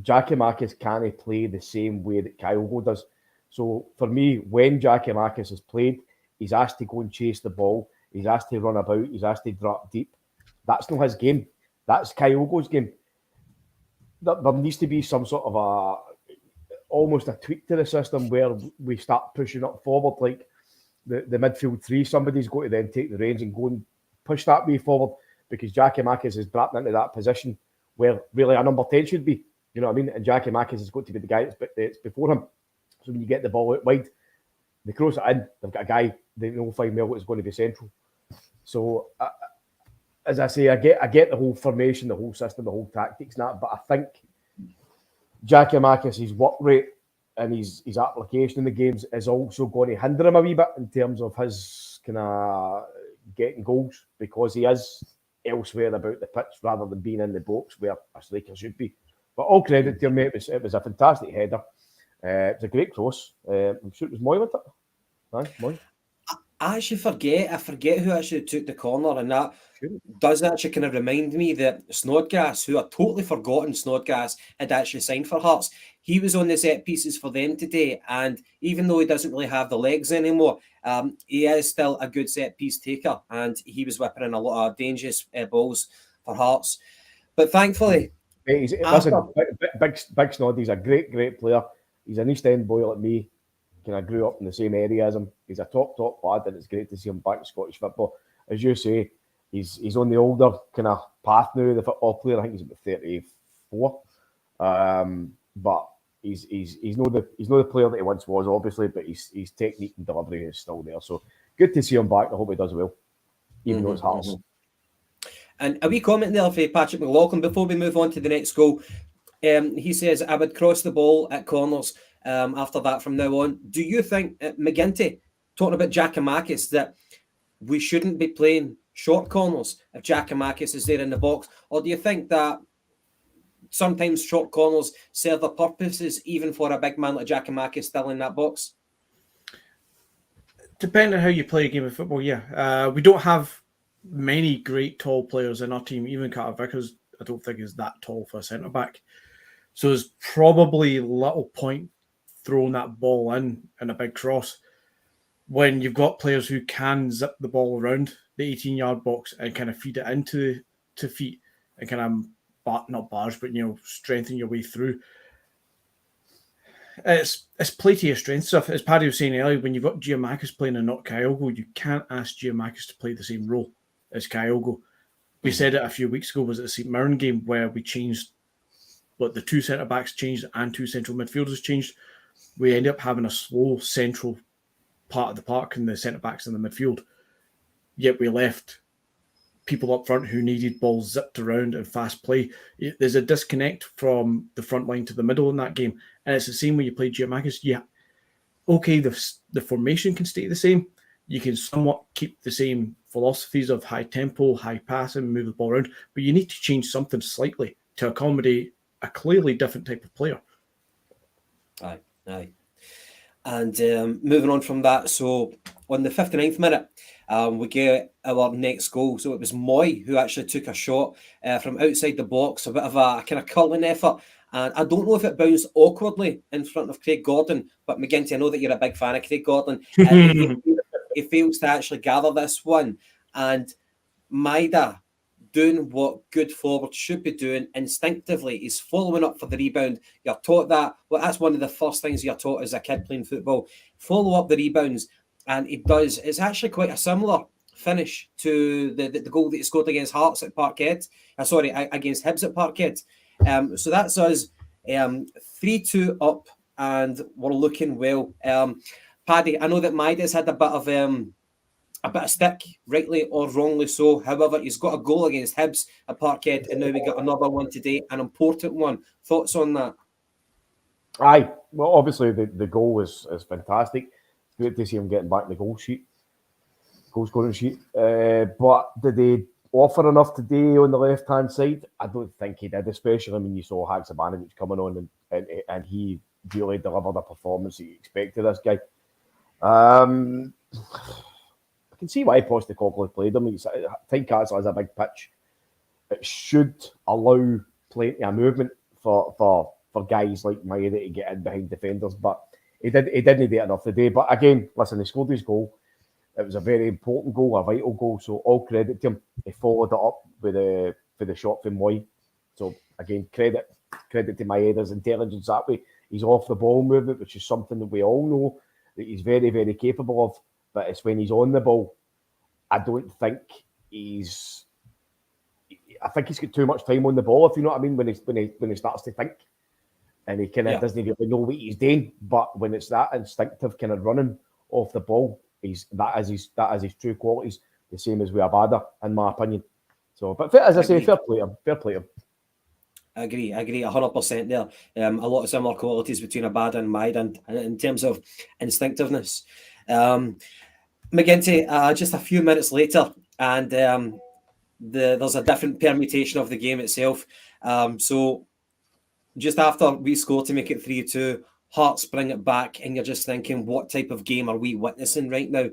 Giakoumakis can't play the same way that Kyogo does. So for me, when Giakoumakis has played, he's asked to go and chase the ball, he's asked to run about, he's asked to drop deep. That's not his game. That's Kyogo's game. There needs to be some sort of almost a tweak to the system where we start pushing up forward like the midfield three. Somebody's got to then take the reins and go and push that way forward, because Giakoumakis is dropped into that position where really a number 10 should be. You know what I mean? And Giakoumakis has got to be the guy that's before him. So when you get the ball out wide, they cross it in, they've got a guy they know fine well is going to be central. So as I say, I get the whole formation, the whole system, the whole tactics and that, but I think Giakoumakis' work rate and his application in the games is also going to hinder him a wee bit in terms of his kind of getting goals, because he is elsewhere about the pitch rather than being in the box where a striker should be. But all credit to him, mate. It was a fantastic header. It was a great cross. I'm sure it was Moy, wasn't it? Aye, Moy. I forget who actually took the corner, and that does actually kind of remind me that Snodgrass, who I'd totally forgotten Snodgrass had actually signed for Hearts, he was on the set pieces for them today, and even though he doesn't really have the legs anymore, he is still a good set piece taker, and he was whipping in a lot of dangerous balls for Hearts. But thankfully, big Snod, he's a great player. He's an East End boy like me. I grew up in the same area as him. He's a top lad, and it's great to see him back in Scottish football. As you say, he's on the older kind of path now, the football player. I think he's about 34. But he's not the player that he once was, obviously, but his technique and delivery is still there. So good to see him back. I hope he does well, even though it's Hearts. And a wee comment there for Patrick McLaughlin before we move on to the next goal. He says, I would cross the ball at corners after that from now on. Do you think, McGinty, talking about Giakoumakis, that we shouldn't be playing short corners if Giakoumakis is there in the box? Or do you think that sometimes short corners serve their purposes even for a big man like Giakoumakis still in that box? Depending on how you play a game of football, yeah. We don't have many great tall players in our team. Even Carter Vickers, I don't think is that tall for a centre-back. So there's probably little point throwing that ball in a big cross when you've got players who can zip the ball around the 18-yard box and kind of feed it into feet and kind of not barge, but strengthen your way through. It's play to your strength stuff. As Paddy was saying earlier, when you've got Giakoumakis playing and not Kyogo, you can't ask Giakoumakis to play the same role as Kyogo. We said it a few weeks ago, was it the St. Mirren game, where we changed, the two centre-backs changed and two central midfielders changed. We ended up having a slow central part of the park and the centre-backs in the midfield. Yet we left people up front who needed balls zipped around and fast play. There's a disconnect from the front line to the middle in that game. And it's the same when you play Giakoumakis. Yeah, okay, the formation can stay the same. You can somewhat keep the same philosophies of high tempo, high passing, move the ball around, but you need to change something slightly to accommodate a clearly different type of player. Aye. And moving on from that, so on the 59th minute, we get our next goal. So it was Moy who actually took a shot from outside the box, a bit of a kind of curling effort. And I don't know if it bounced awkwardly in front of Craig Gordon, but McGinty, I know that you're a big fan of Craig Gordon. He fails to actually gather this one. And Maida, doing what good forwards should be doing instinctively, he's following up for the rebound. You're taught that. Well, that's one of the first things you're taught as a kid playing football. Follow up the rebounds. And he does. It's actually quite a similar finish to the goal that he scored against Hearts at Parkhead. Against Hibs at Parkhead. So that's us 3-2 up, and we're looking well. Paddy, I know that Maida's had a bit of stick, rightly or wrongly so. However, he's got a goal against Hibs at Parkhead, and now we got another one today, an important one. Thoughts on that? Aye, well, obviously the goal is fantastic. It's great to see him getting back in the goal scoring sheet. But did they offer enough today on the left-hand side? I don't think he did, especially when you saw Haksabanovic coming on and he really delivered a performance that you expected this guy. I can see why Postecoglou played him. Tynecastle has a big pitch. It should allow plenty of movement for guys like Maeda to get in behind defenders, but he didn't do it enough today. But again, listen, he scored his goal. It was a very important goal, a vital goal. So all credit to him. He followed it up with the shot from Moy. So again, credit to Maeda's intelligence that way. He's off the ball movement, which is something that we all know that he's very, very capable of. But it's when he's on the ball, I don't think he's. I think he's got too much time on the ball, if you know what I mean. When he starts to think, and he kind of doesn't really know what he's doing. But when it's that instinctive kind of running off the ball, that is his true qualities. The same as with Abada, in my opinion. So, but as I say, fair play to him. I agree 100% there. A lot of similar qualities between Abada and Maida in terms of instinctiveness. McGinty, just a few minutes later, and there's a different permutation of the game itself. So just after we score to make it 3-2, Hearts bring it back, and you're just thinking, what type of game are we witnessing right now?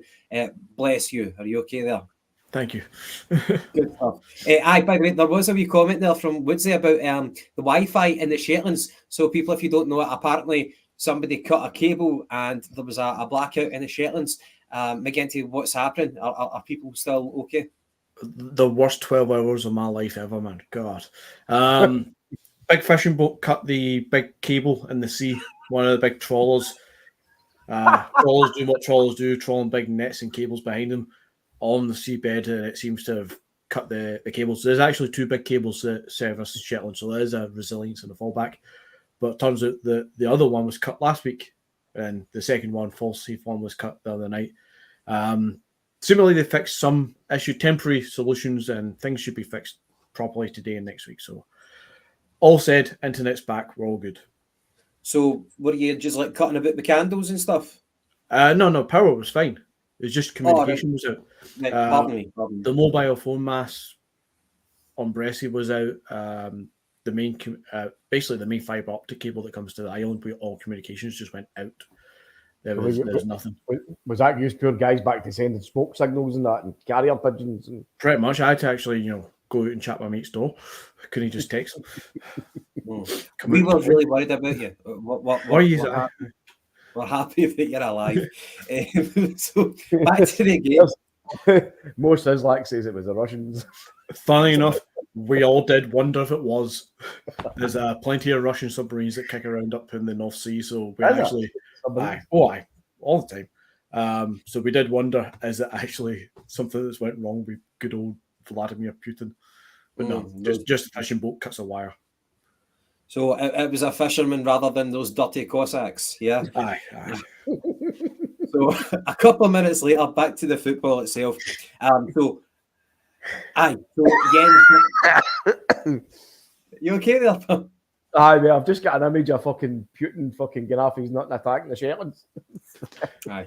Bless you. Are you okay there? Thank you. Good stuff. By the way, there was a wee comment there from Woodsy about the Wi-Fi in the Shetlands. So people, if you don't know it, apparently somebody cut a cable and there was a blackout in the Shetlands. McGinty, what's happening? Are people still okay? The worst 12 hours of my life ever, man. God. Big fishing boat cut the big cable in the sea. One of the big trawlers. Trawlers do what trawlers do, trawling big nets and cables behind them on the seabed, and it seems to have cut the cables. There's actually two big cables that service Shetland, so there is a resilience and a fallback. But it turns out the other one was cut last week, and the second one, false safe one, was cut the other night. Similarly, they fixed some issue, temporary solutions, and things should be fixed properly today and next week. So, all said, internet's back, we're all good. So, were you just like cutting about the candles and stuff? No, power was fine. It was just communication was out. Pardon me. The mobile phone mast on Bressie was out. The main, basically the main fibre optic cable that comes to the island, where all communications just went out. There was nothing. Was that used pure guys back to sending smoke signals and that, and carrier pigeons? And... Pretty much. I had to actually, go out and chat my mate's door. Couldn't just text him. We were really worried about you. We're happy that you're alive. So back to the game. Most Islak says it was the Russians. Funny enough, we all did wonder if it was. There's plenty of Russian submarines that kick around up in the North Sea, so we actually, all the time. So we did wonder, is it actually something that's went wrong with good old Vladimir Putin? But no, just a fishing boat cuts a wire. So it was a fisherman rather than those dirty Cossacks, yeah? Aye. So a couple of minutes later, back to the football itself. So Jens, you okay there, pal? Aye, mate, I've just got an image of fucking Putin fucking Gaddafi's not attacking the Shetlands. Aye.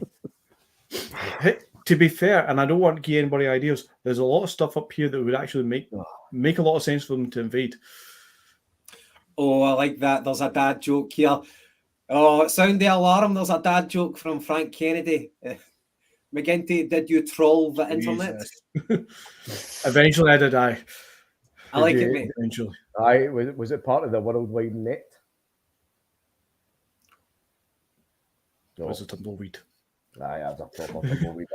Hey, to be fair, and I don't want to give anybody ideas, there's a lot of stuff up here that would actually make a lot of sense for them to invade. Oh, I like that. There's a dad joke here. Oh, sound the alarm. There's a dad joke from Frank Kennedy. McGinty, did you troll the internet? Jesus. Eventually, I did. I like it, mate. Eventually. Aye, was it part of the worldwide net? It was a tumbleweed. Aye, that was a proper tumbleweed.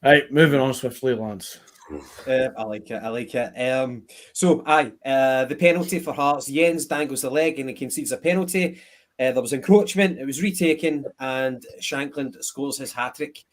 Right, moving on swiftly, lads. I like it. The penalty for Hearts. Jens dangles the leg and he concedes a penalty. There was encroachment. It was retaken, and Shankland scores his hat trick.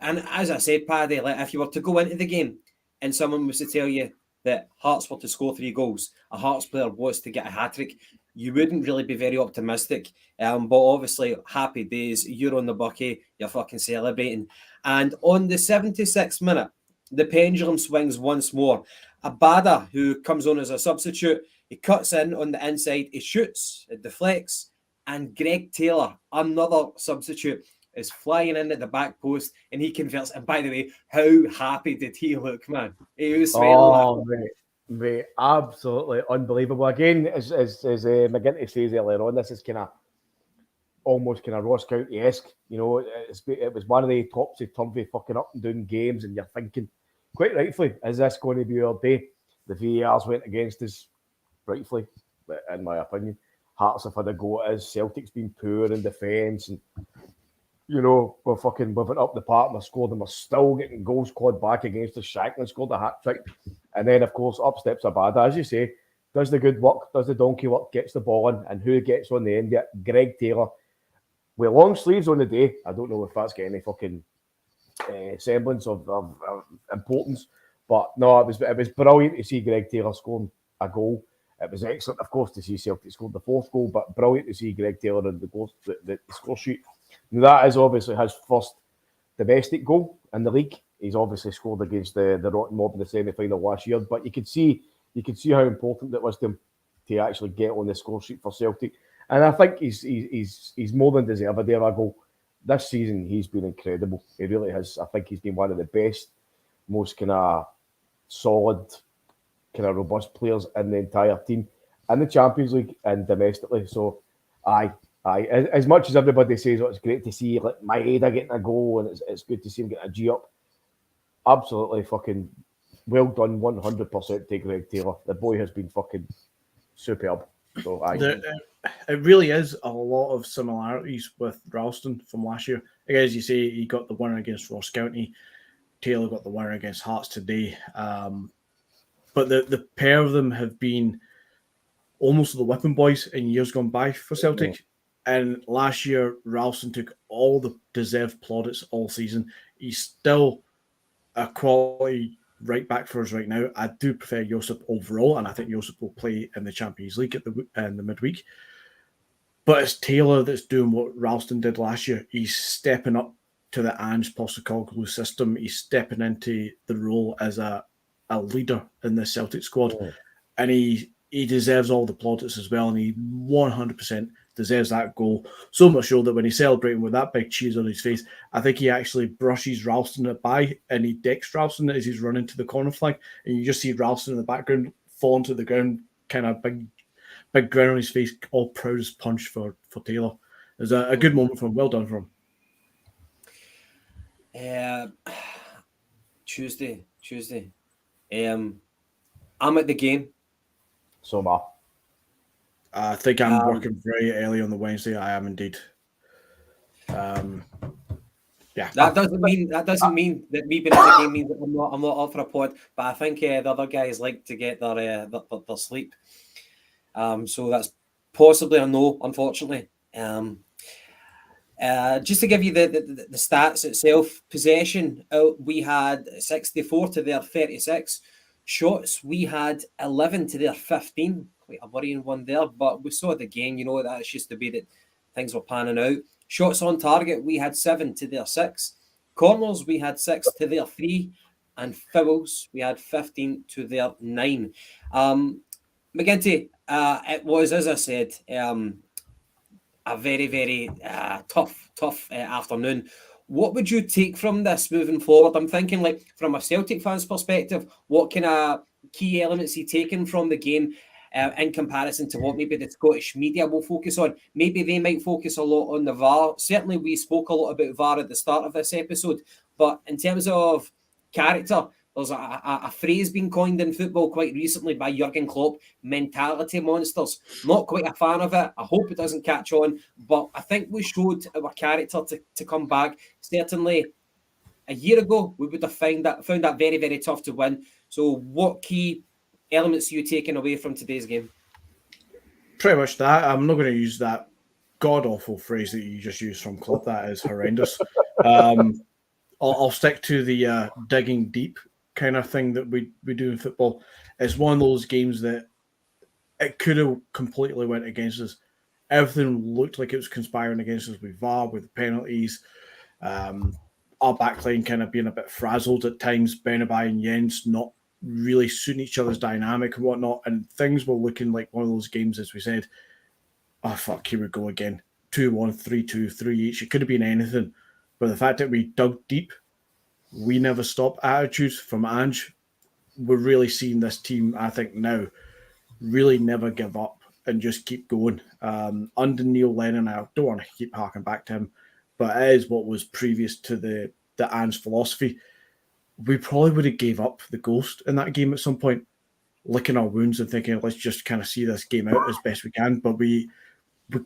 And as I said, Paddy, like if you were to go into the game and someone was to tell you that Hearts were to score 3 goals, a Hearts player was to get a hat trick, you wouldn't really be very optimistic. But obviously, happy days. You're on the bucky. You're fucking celebrating. And on the 76th minute, the pendulum swings once more. Abada, who comes on as a substitute, he cuts in on the inside. He shoots. It deflects. And Greg Taylor, another substitute, is flying in at the back post, and he converts. And by the way, how happy did he look, man? He was smiling. Mate, absolutely unbelievable. Again, as McGinty says earlier on, this is almost Ross County-esque. You know, it was one of the topsy-turvy fucking up and down games, and you're thinking, quite rightfully, is this going to be our day? The VARs went against us, rightfully, in my opinion. Hearts have had a go at us. Celtic's been poor in defence, and you know, we're up the park and we're scored, and we're still getting goals clawed back against us. Shankland scored a hat trick. And then, of course, up steps Abada, as you say, does the good work, does the donkey work, gets the ball in, and who gets on the end of it? Greg Taylor. With long sleeves on the day, I don't know if that's got any fucking semblance of importance, but no, it was brilliant to see Greg Taylor scoring a goal. It was excellent, of course, to see Celtic scored the 4th goal, but brilliant to see Greg Taylor in the score sheet. That is obviously his first domestic goal in the league. He's obviously scored against the Rotten Mob in the semi-final last year, but you could see how important it was to him to actually get on the score sheet for Celtic. And I think he's more than deserved there. I go, this season he's been incredible. He really has. I think he's been one of the best, most kind of solid, kind of robust players in the entire team in the Champions League and domestically. So, aye. As much as everybody says, it's great to see like Maeda getting a goal, and it's good to see him getting a G up. Absolutely fucking well done, 100% to Greg Taylor. The boy has been fucking superb. So it really is a lot of similarities with Ralston from last year. As you say, he got the winner against Ross County. Taylor got the winner against Hearts today. But the pair of them have been almost the whipping boys in years gone by for Celtic. Yeah. And last year, Ralston took all the deserved plaudits all season. He's still a quality right back for us right now. I do prefer Josip overall, and I think Josip will play in the Champions League in the midweek. But it's Taylor that's doing what Ralston did last year. He's stepping up to the Ange Postecoglou system. He's stepping into the role as a leader in the Celtic squad. Oh. And he deserves all the plaudits as well, and he 100% deserves that goal. So much so that when he's celebrating with that big cheese on his face, I think he actually brushes Ralston by, and he decks Ralston as he's running to the corner flag, and you just see Ralston in the background falling to the ground, kind of big grin on his face, all proud as punch for Taylor. It was a good moment for him. Well done for him. Tuesday. I'm at the game. So am I. I think I'm working very early on the Wednesday. I am indeed. Yeah. That doesn't mean that me being at the game means that I'm not up for a pod. But I think the other guys like to get their sleep. So that's possibly a no, unfortunately. Just to give you the stats itself, possession, we had 64 to their 36. Shots, we had 11 to their 15. Quite a worrying one there, but we saw the game. You know, that's just the way that things were panning out. Shots on target, we had 7 to their 6. Corners, we had 6 to their 3. And fouls, we had 15 to their 9. McGinty, it was, as I said, a very, very tough afternoon. What would you take from this moving forward? I'm thinking, like, from a Celtic fan's perspective, what kind of key elements are you taking from the game? in comparison to what maybe the Scottish media will focus on. Maybe they might focus a lot on the VAR. Certainly, we spoke a lot about VAR at the start of this episode, but in terms of character, there's a phrase being coined in football quite recently by Jurgen Klopp, mentality monsters. Not quite a fan of it. I hope it doesn't catch on, but I think we showed our character to come back. Certainly, a year ago, we would have found that very, very tough to win. So what key elements are you taking away from today's game? Pretty much that. I'm not going to use that god-awful phrase that you just used from Klopp. That is horrendous. I'll stick to the digging deep kind of thing that we do in football. It's one of those games that it could have completely went against us. Everything looked like it was conspiring against us with VAR, with penalties. Our backline kind of being a bit frazzled at times, Benabai and Jens not really suiting each other's dynamic and whatnot, and things were looking like one of those games, as we said, oh fuck, here we go again, 2-1, 3-2, 3-each. It could have been anything, but the fact that we dug deep, we never stopped attitudes from Ange, we're really seeing this team, I think now, really never give up and just keep going. Under Neil Lennon, I don't want to keep harking back to him, but it is what was previous to the Ange philosophy. We probably would have gave up the ghost in that game at some point, licking our wounds and thinking, let's just kind of see this game out as best we can. But we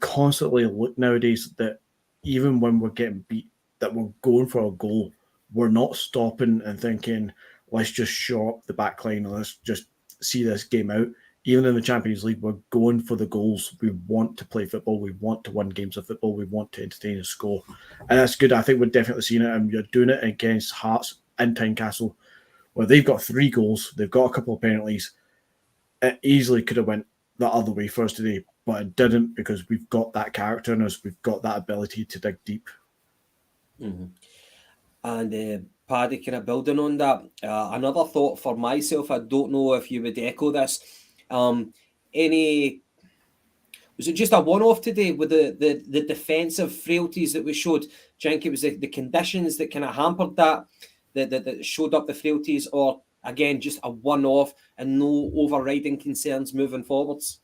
constantly look nowadays that even when we're getting beat, that we're going for a goal. We're not stopping and thinking, let's just show up the back line and let's just see this game out. Even in the Champions League, we're going for the goals. We want to play football. We want to win games of football. We want to entertain and score. And that's good. I think we're definitely seeing it. And you're doing it against Hearts in Tynecastle, where they've got 3 goals. They've got a couple of penalties. It easily could have went the other way for us today, but it didn't because we've got that character in us. We've got that ability to dig deep. Mm-hmm. And Paddy, kind of building on that, another thought for myself, I don't know if you would echo this. Was it just a one-off today with the defensive frailties that we showed? Do you think it was the conditions that kind of hampered that showed up the frailties, or again just a one-off and no overriding concerns moving forwards?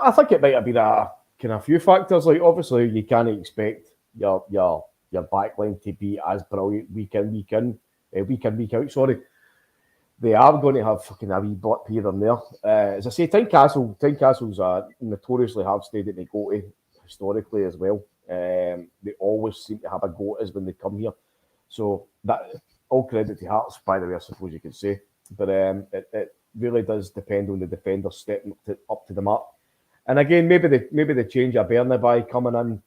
I think it might have been a kind of few factors. Like obviously you can't expect your backline to be as brilliant week in, week out. Sorry. They are going to have fucking a wee blip here and there. As I say, Tynecastle's a notoriously hard stadium to go to historically as well. They always seem to have a go at us when they come here. So that all credit to Hearts, by the way, I suppose you could say. But it really does depend on the defender stepping up to the mark. And again, maybe the change of Bernabei coming in.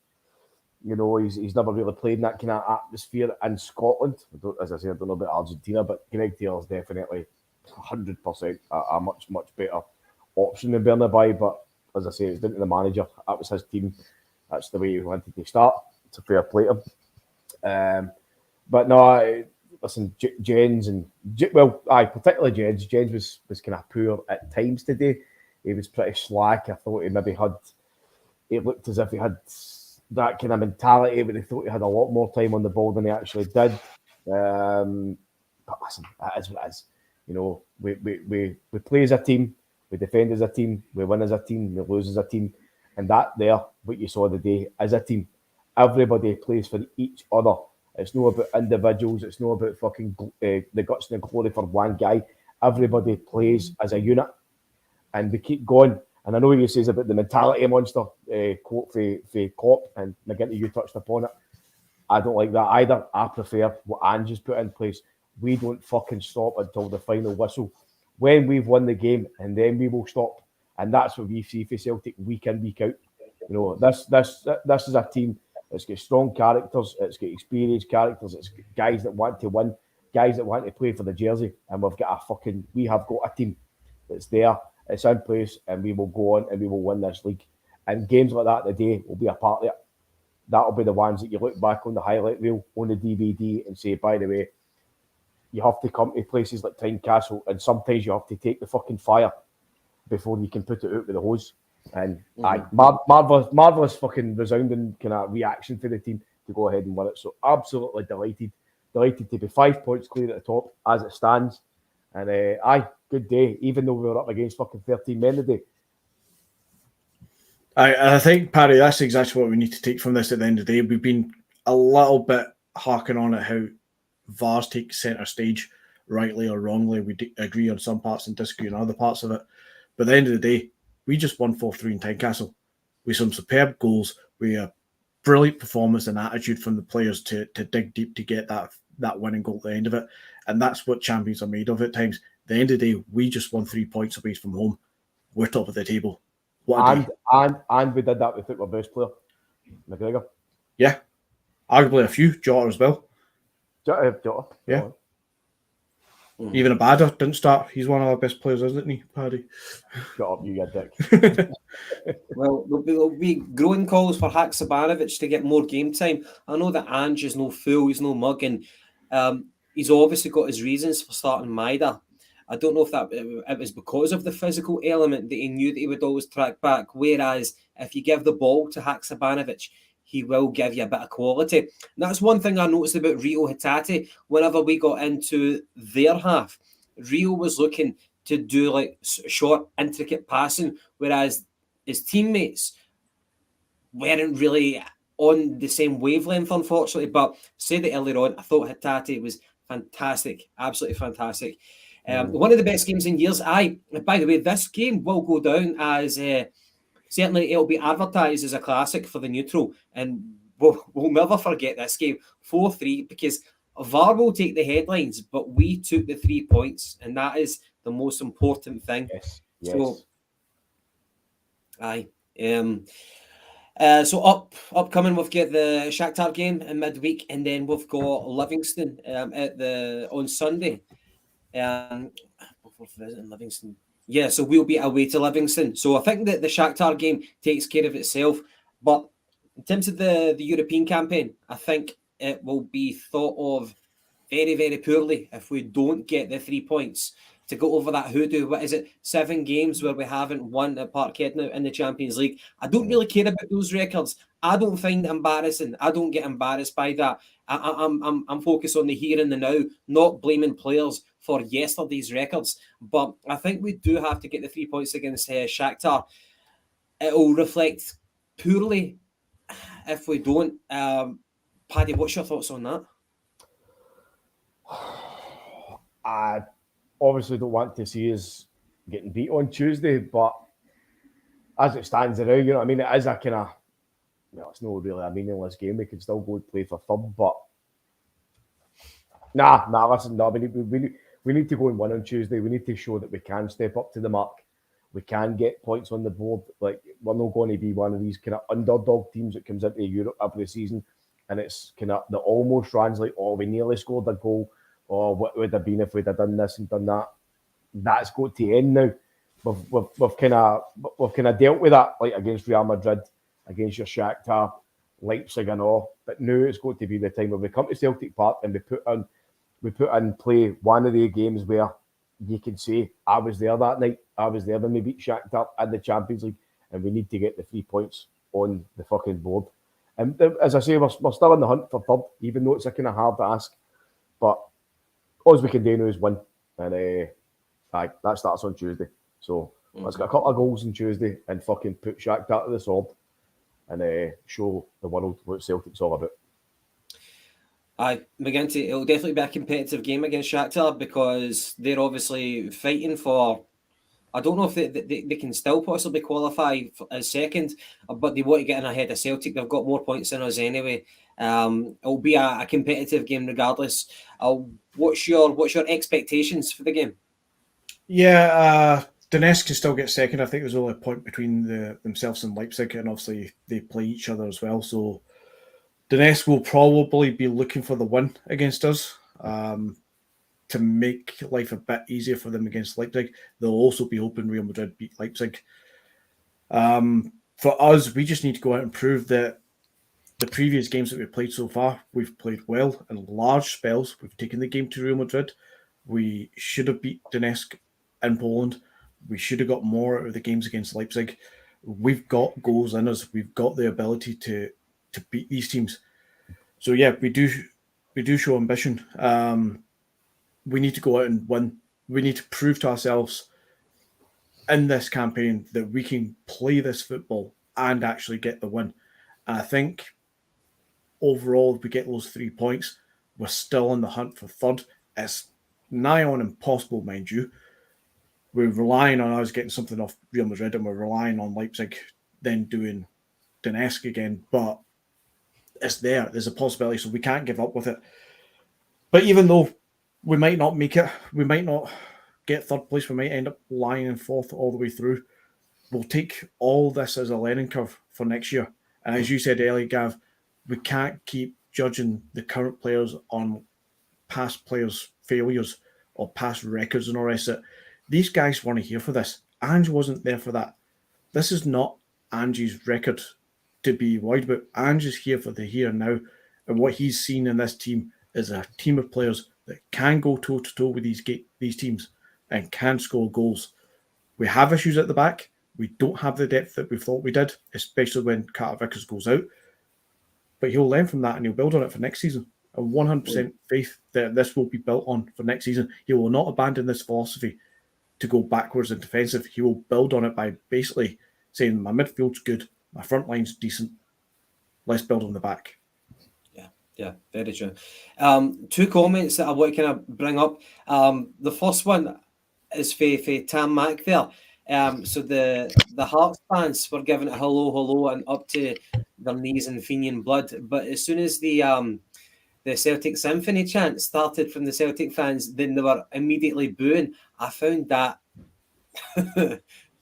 You know, he's never really played in that kind of atmosphere in Scotland. As I say, I don't know about Argentina, but Greg Taylor's definitely 100% a much, much better option than Bernabei. But as I say, it's down to the manager. That was his team. That's the way he wanted to start. It's a fair play to him. But no, listen, Jens particularly Jens. Jens was kind of poor at times today. He was pretty slack. I thought it looked as if he had that kind of mentality, but they thought he had a lot more time on the ball than he actually did. But listen, that is what it is. You know, we play as a team, we defend as a team, we win as a team, we lose as a team, and that there, what you saw today, as a team, everybody plays for each other. It's not about individuals. It's not about fucking the guts and the glory for one guy. Everybody plays as a unit, and we keep going. And I know you says about the mentality monster quote for Klopp, and McGinty, you touched upon it. I don't like that either. I prefer what Ange has put in place. We don't fucking stop until the final whistle. When we've won the game, and then we will stop. And that's what we see for Celtic week in, week out. You know, this is a team that's got strong characters, it's got experienced characters, it's got guys that want to win, guys that want to play for the jersey, and we have got a team that's there. It's in place, and we will go on and we will win this league. And games like that today will be a part of it. That'll be the ones that you look back on the highlight reel, on the DVD, and say, by the way, you have to come to places like Tynecastle, and sometimes you have to take the fucking fire before you can put it out with the hose. And marvellous fucking resounding kind of reaction for the team to go ahead and win it. So absolutely delighted to be 5 points clear at the top as it stands. And good day, even though we were up against fucking 13 men today. I think, Paddy, that's exactly what we need to take from this at the end of the day. We've been a little bit harking on at how VARs take centre stage, rightly or wrongly. We agree on some parts and disagree on other parts of it. But at the end of the day, we just won 4-3 in Tynecastle with some superb goals, with a brilliant performance and attitude from the players to dig deep to get that winning goal at the end of it. And that's what champions are made of at times. At the end of the day, we just won 3 points away from home. We're top of the table. And we did that without our best player, McGregor. Yeah. Arguably a few. Jota as well. Jota. Yeah. Even Abada didn't start. He's one of our best players, isn't he, Paddy? Shut up, you dick. Well, there'll be growing calls for Haksabanovic to get more game time. I know that Ange is no fool, he's no mug, and he's obviously got his reasons for starting Maida. I don't know if it was because of the physical element that he knew that he would always track back, whereas if you give the ball to Haksabanovic, he will give you a bit of quality. And that's one thing I noticed about Rio Hatate. Whenever we got into their half, Rio was looking to do like short, intricate passing, whereas his teammates weren't really on the same wavelength, unfortunately. But say that earlier on, I thought Hatate was fantastic, absolutely fantastic. One of the best games in years. By the way, this game will go down as certainly it'll be advertised as a classic for the neutral, and we'll never forget this game 4-3 because VAR will take the headlines, but we took the 3 points, and that is the most important thing. Yes. So, so upcoming, we've got the Shakhtar game in midweek, and then we've got Livingston on Sunday. Visiting Livingston. Yeah, so we'll be away to Livingston. So I think that the Shakhtar game takes care of itself. But in terms of the European campaign, I think it will be thought of very, very poorly if we don't get the 3 points to go over that hoodoo. What is it? 7 games where we haven't won at Parkhead now in the Champions League. I don't really care about those records. I don't find it embarrassing. I don't get embarrassed by that. I'm focused on the here and the now, not blaming players for yesterday's records. But I think we do have to get the 3 points against Shakhtar. It will reflect poorly if we don't. Paddy, what's your thoughts on that? I obviously don't want to see us getting beat on Tuesday, but as it stands now, you know what I mean? It is a kind of, it's not really a meaningless game. We can still go and play for third, but listen, we need to go and win on Tuesday. We need to show that we can step up to the mark. We can get points on the board. Like, we're not going to be one of these kind of underdog teams that comes into Europe every season, and it's kind of the almost translate, we nearly scored a goal, or what would have been if we'd have done this and done that. That's got to end now. We've kind of dealt with that, like against Real Madrid, against your Shakhtar, Leipzig and all. But now it's got to be the time where we come to Celtic Park and we put in play one of the games where you can say, I was there that night. I was there when we beat Shakhtar in the Champions League, and we need to get the 3 points on the fucking board. And as I say, we're still in the hunt for third, even though it's a kind of hard ask. But all we can do now is win. And that starts on Tuesday. So let's get a couple of goals on Tuesday and fucking put Shakhtar to the sword and show the world what Celtic's all about. McGinty, it'll definitely be a competitive game against Shakhtar because they're obviously fighting for. I don't know if they can still possibly qualify as second, but they want to get in ahead of Celtic. They've got more points than us anyway. It'll be a competitive game regardless. What's your expectations for the game? Yeah, Donetsk can still get second. I think there's only a point between themselves and Leipzig, and obviously they play each other as well. So Donetsk will probably be looking for the win against us to make life a bit easier for them against Leipzig. They'll also be hoping Real Madrid beat Leipzig. For us, we just need to go out and prove that the previous games that we've played so far, we've played well in large spells. We've taken the game to Real Madrid. We should have beat Donetsk in Poland. We should have got more out of the games against Leipzig. We've got goals in us. We've got the ability to beat these teams. So yeah, we do show ambition. We need to go out and win We need to prove to ourselves in this campaign that we can play this football and actually get the win. And I think overall, if we get those 3 points, we're still in the hunt for third. It's nigh on impossible, mind you. We're relying on us getting something off Real Madrid, and we're relying on Leipzig then doing Donetsk again. But it's there. There's a possibility, so we can't give up with it. But even though we might not make it, we might not get third place, we might end up lying in fourth all the way through. We'll take all this as a learning curve for next year. And as you said earlier, Gav, we can't keep judging the current players on past players' failures or past records and all the rest of it. These guys weren't here for this. Ange wasn't there for that. This is not Ange's record to be worried about. Ange is here for the here and now. And what he's seen in this team is a team of players that can go toe-to-toe with these teams and can score goals. We have issues at the back. We don't have the depth that we thought we did, especially when Carter Vickers goes out. But he'll learn from that and he'll build on it for next season. A 100% faith that this will be built on for next season. He will not abandon this philosophy to go backwards and defensive. He will build on it by basically saying, my midfield's good, my front line's decent, let's build on the back. Yeah, very true. Two comments that I want to kind of bring up. The first one is for Tam Mack there. So the Hearts fans were giving it hello, and up to their knees in Fenian blood. But as soon as the Celtic Symphony chant started from the Celtic fans, then they were immediately booing. I found that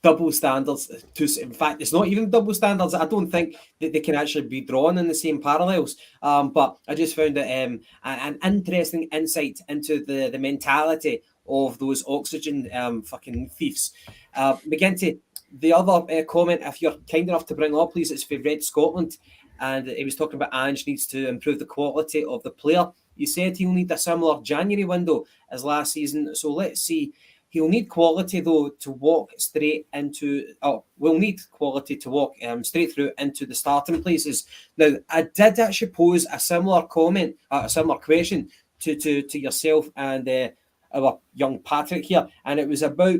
double standards. In fact, it's not even double standards. I don't think that they can actually be drawn in the same parallels. But I just found it an interesting insight into the mentality of those oxygen fucking thieves. McGinty, the other comment, if you're kind enough to bring up, please, it's for Red Scotland. And he was talking about Ange needs to improve the quality of the player. He said he'll need a similar January window as last season. So let's see. He'll need quality, though, to walk straight into... we'll need quality to walk straight through into the starting places. Now, I did actually pose a similar comment, a similar question to yourself and our young Patrick here, and it was about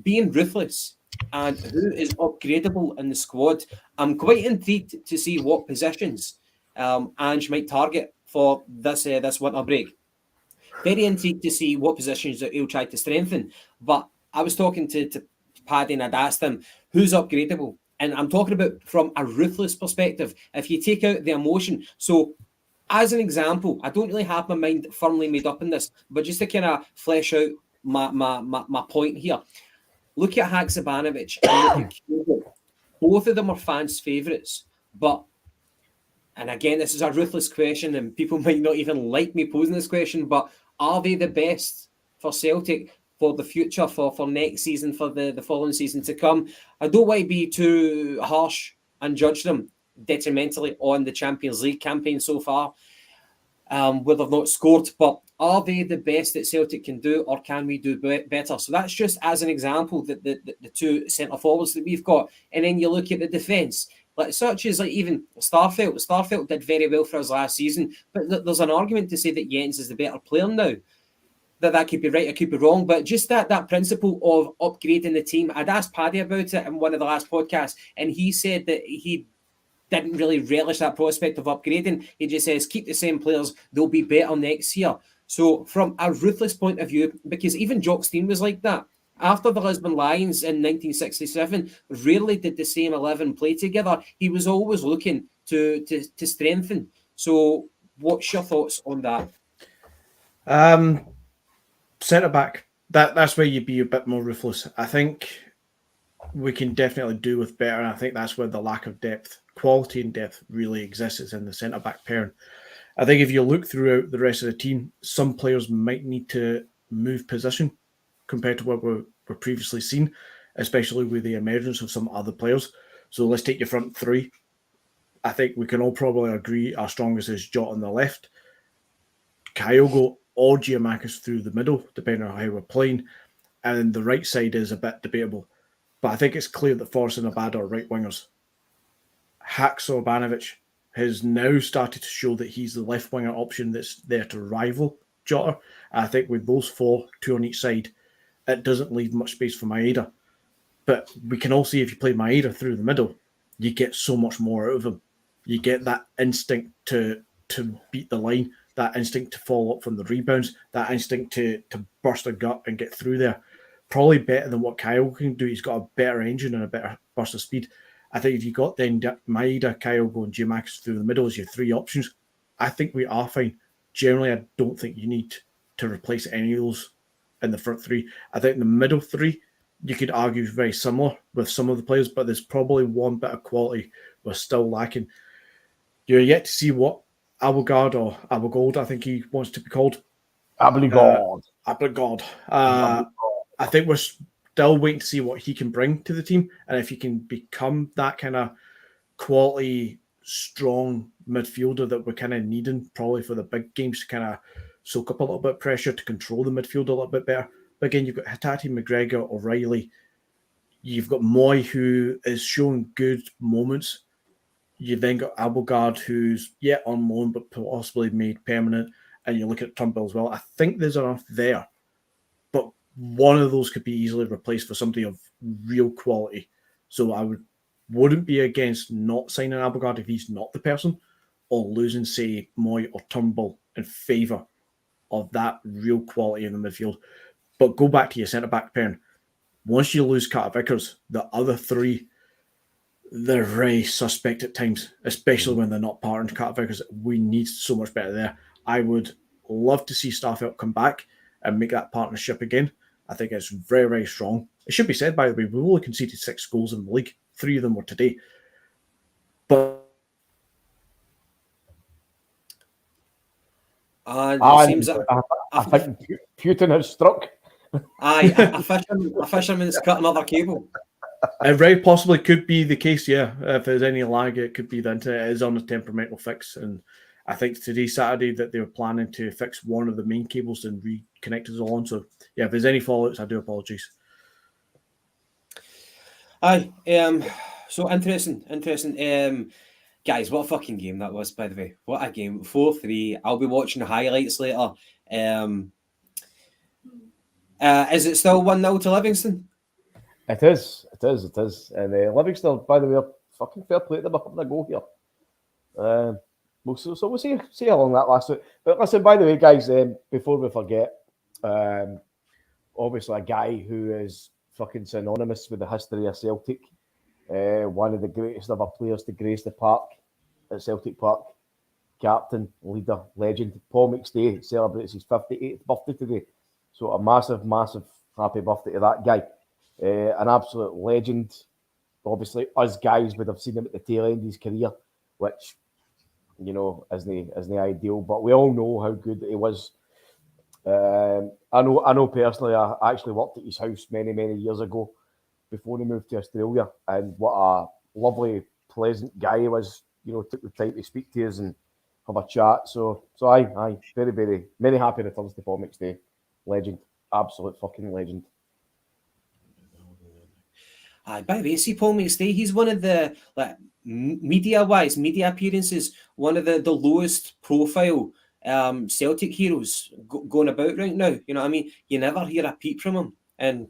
being ruthless and who is upgradable in the squad. I'm quite intrigued to see what positions Ange might target for this winter break. Very intrigued to see what positions that he'll try to strengthen. But I was talking to Paddy and I'd asked him, who's upgradable? And I'm talking about from a ruthless perspective. If you take out the emotion. So as an example, I don't really have my mind firmly made up in this, but just to kind of flesh out my point here. Look at Haksabanovic and look at Kubo. Both of them are fans' favourites. But, and again, this is a ruthless question and people might not even like me posing this question, but are they the best for Celtic for the future, for next season, for the following season to come? I don't want to be too harsh and judge them detrimentally on the Champions League campaign so far, where they've not scored, but are they the best that Celtic can do, or can we do better? So that's just as an example, the two centre-forwards that we've got. And then you look at the defence, such as even Starfelt. Starfelt did very well for us last season, but there's an argument to say that Jens is the better player now. That could be right, it could be wrong, but just that principle of upgrading the team. I'd asked Paddy about it in one of the last podcasts, and he said that he didn't really relish that prospect of upgrading. He just says, keep the same players, they'll be better next year. So from a ruthless point of view, because even Jock Stein was like that. After the Lisbon Lions in 1967, rarely did the same 11 play together. He was always looking to strengthen. So what's your thoughts on that? Centre-back, that's where you'd be a bit more ruthless. I think we can definitely do with better, and I think that's where the lack of depth, quality and depth really exists, is in the centre-back pairing. I think if you look throughout the rest of the team, some players might need to move position compared to what we're previously seen, especially with the emergence of some other players. So let's take your front three. I think we can all probably agree our strongest is Jota on the left, Kyogo or Giamakis through the middle, depending on how we're playing. And the right side is a bit debatable. But I think it's clear that Forrest and Abad are right wingers. Haksabanovic has now started to show that he's the left winger option that's there to rival Jota. I think with those four, two on each side, it doesn't leave much space for Maeda. But we can all see if you play Maeda through the middle, you get so much more out of him. You get that instinct to beat the line, that instinct to follow up from the rebounds, that instinct to burst a gut and get through there. Probably better than what Kyle can do. He's got a better engine and a better burst of speed. I think if you got then Maeda, Kyogo, and Giammax through the middle as your three options, I think we are fine. Generally, I don't think you need to replace any of those in the front three. I think the middle three, you could argue very similar with some of the players, but there's probably one bit of quality we're still lacking. You're yet to see what Abelgard or Abelgold, I think he wants to be called. Abelgard. I think we're still waiting to see what he can bring to the team, and if he can become that kind of quality, strong midfielder that we're kind of needing probably for the big games to kind of soak up a little bit of pressure, to control the midfield a little bit better. But again, you've got Hatate, McGregor, O'Reilly. You've got Moy, who is showing good moments. You've then got Abelgard, who's yet on loan but possibly made permanent. And you look at Turnbull as well. I think there's enough there. But one of those could be easily replaced for somebody of real quality. So I wouldn't be against not signing Abelgard if he's not the person, or losing, say, Moy or Turnbull in favour of that real quality in the midfield. But go back to your centre-back pairing. Once you lose Carter Vickers, the other three, they're very suspect at times, especially when they're not partnered. Carter Vickers, we need so much better there. I would love to see Starfelt come back and make that partnership again. I think it's very, very strong. It should be said, by the way, we've only conceded 6 goals in the league. 3 of them were today. But it seems that I think Putin has struck. a fisherman's cut another cable. It very possibly could be the case, yeah. If there's any lag, it could be that it is on a temperamental fix. And I think today, Saturday, that they were planning to fix one of the main cables and reconnect us all on. So, yeah, if there's any fallouts, I do apologise. Aye, so interesting. Guys, what a fucking game that was, by the way. What a game. 4-3. I'll be watching the highlights later. Is it still 1-0 to Livingston? It is. And Livingston, by the way, fucking fair play to them having a go here. We'll see how long that lasts. But listen, by the way, guys, before we forget, obviously a guy who is fucking synonymous with the history of Celtic, one of the greatest ever players to grace the park at Celtic Park, captain, leader, legend, Paul McStay celebrates his 58th birthday today. So a massive, massive happy birthday to that guy. An absolute legend. Obviously, us guys would have seen him at the tail end of his career, which, you know, isn't ideal. But we all know how good he was. I know personally, I actually worked at his house many, many years ago before he moved to Australia. And what a lovely, pleasant guy he was. You know, took the time to speak to us and have a chat. So aye, very, very, many happy returns to Paul McStay. Legend, absolute fucking legend. By the way, see Paul McStay, he's one of the, like, media appearances, one of the lowest profile Celtic heroes going about right now. You know what I mean? You never hear a peep from him. And,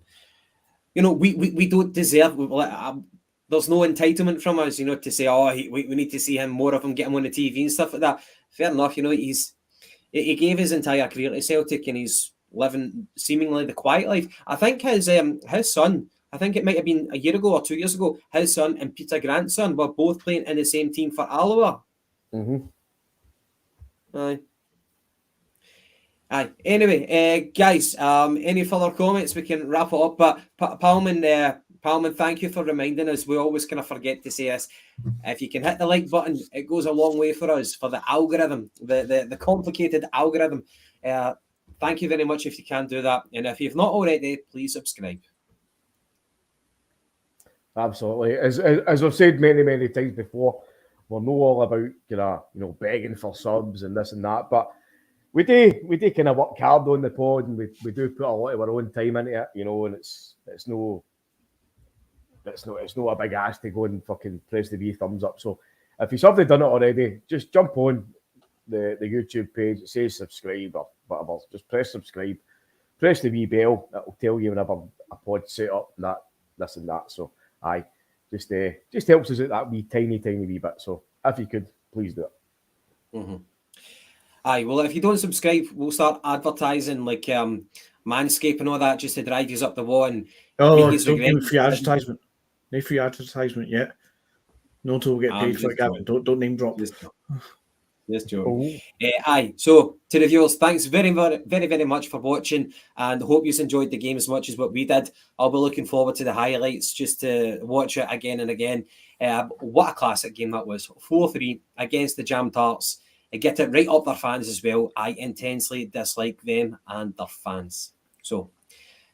you know, we don't deserve, there's no entitlement from us, you know, to say, we need to see him, more of him, get him on the TV and stuff like that. Fair enough, you know, he gave his entire career to Celtic and he's living seemingly the quiet life. I think his son, I think it might have been a year ago or 2 years ago, his son and Peter Grant's son were both playing in the same team for Alloa. Mm-hmm. Aye. Anyway, guys, any further comments? We can wrap it up. But Palman, thank you for reminding us. We always kind of forget to say this. If you can hit the like button, it goes a long way for us, for the algorithm, the complicated algorithm. Thank you very much if you can do that. And if you've not already, please subscribe. Absolutely. As I've said many, many times before, we're not all about begging for subs and this and that, but we do kind of work hard on the pod, and we do put a lot of our own time into it, you know, and it's no a big ask to go and fucking press the wee thumbs up. So if you've already done it already, just jump on the YouTube page. It says subscribe or whatever. Just press subscribe. press the wee bell. It'll tell you whenever a pod's set up and that, this and that. So, aye, just helps us out that wee tiny wee bit. So, if you could, please do it. Mm-hmm. Aye, well, if you don't subscribe, we'll start advertising like Manscaped and all that just to drive you up the wall. And don't do free advertisement. No free advertisement yet. No until we get paid for it, Gavin. Don't name drop. Yes, Joe. Aye, so to the viewers, thanks very much for watching, and hope you enjoyed the game as much as what we did. I'll be looking forward to the highlights just to watch it again and again. What a classic game that was. 4-3 against the Jam Tarts. Get it right up their fans as well. I intensely dislike them and their fans. So,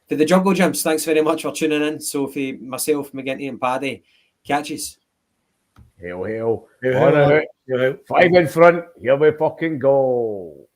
to the Jungle Gyms, thanks very much for tuning in. So, for myself, McGinty and Paddy, catches. Hell. 5 in front. Here we fucking go.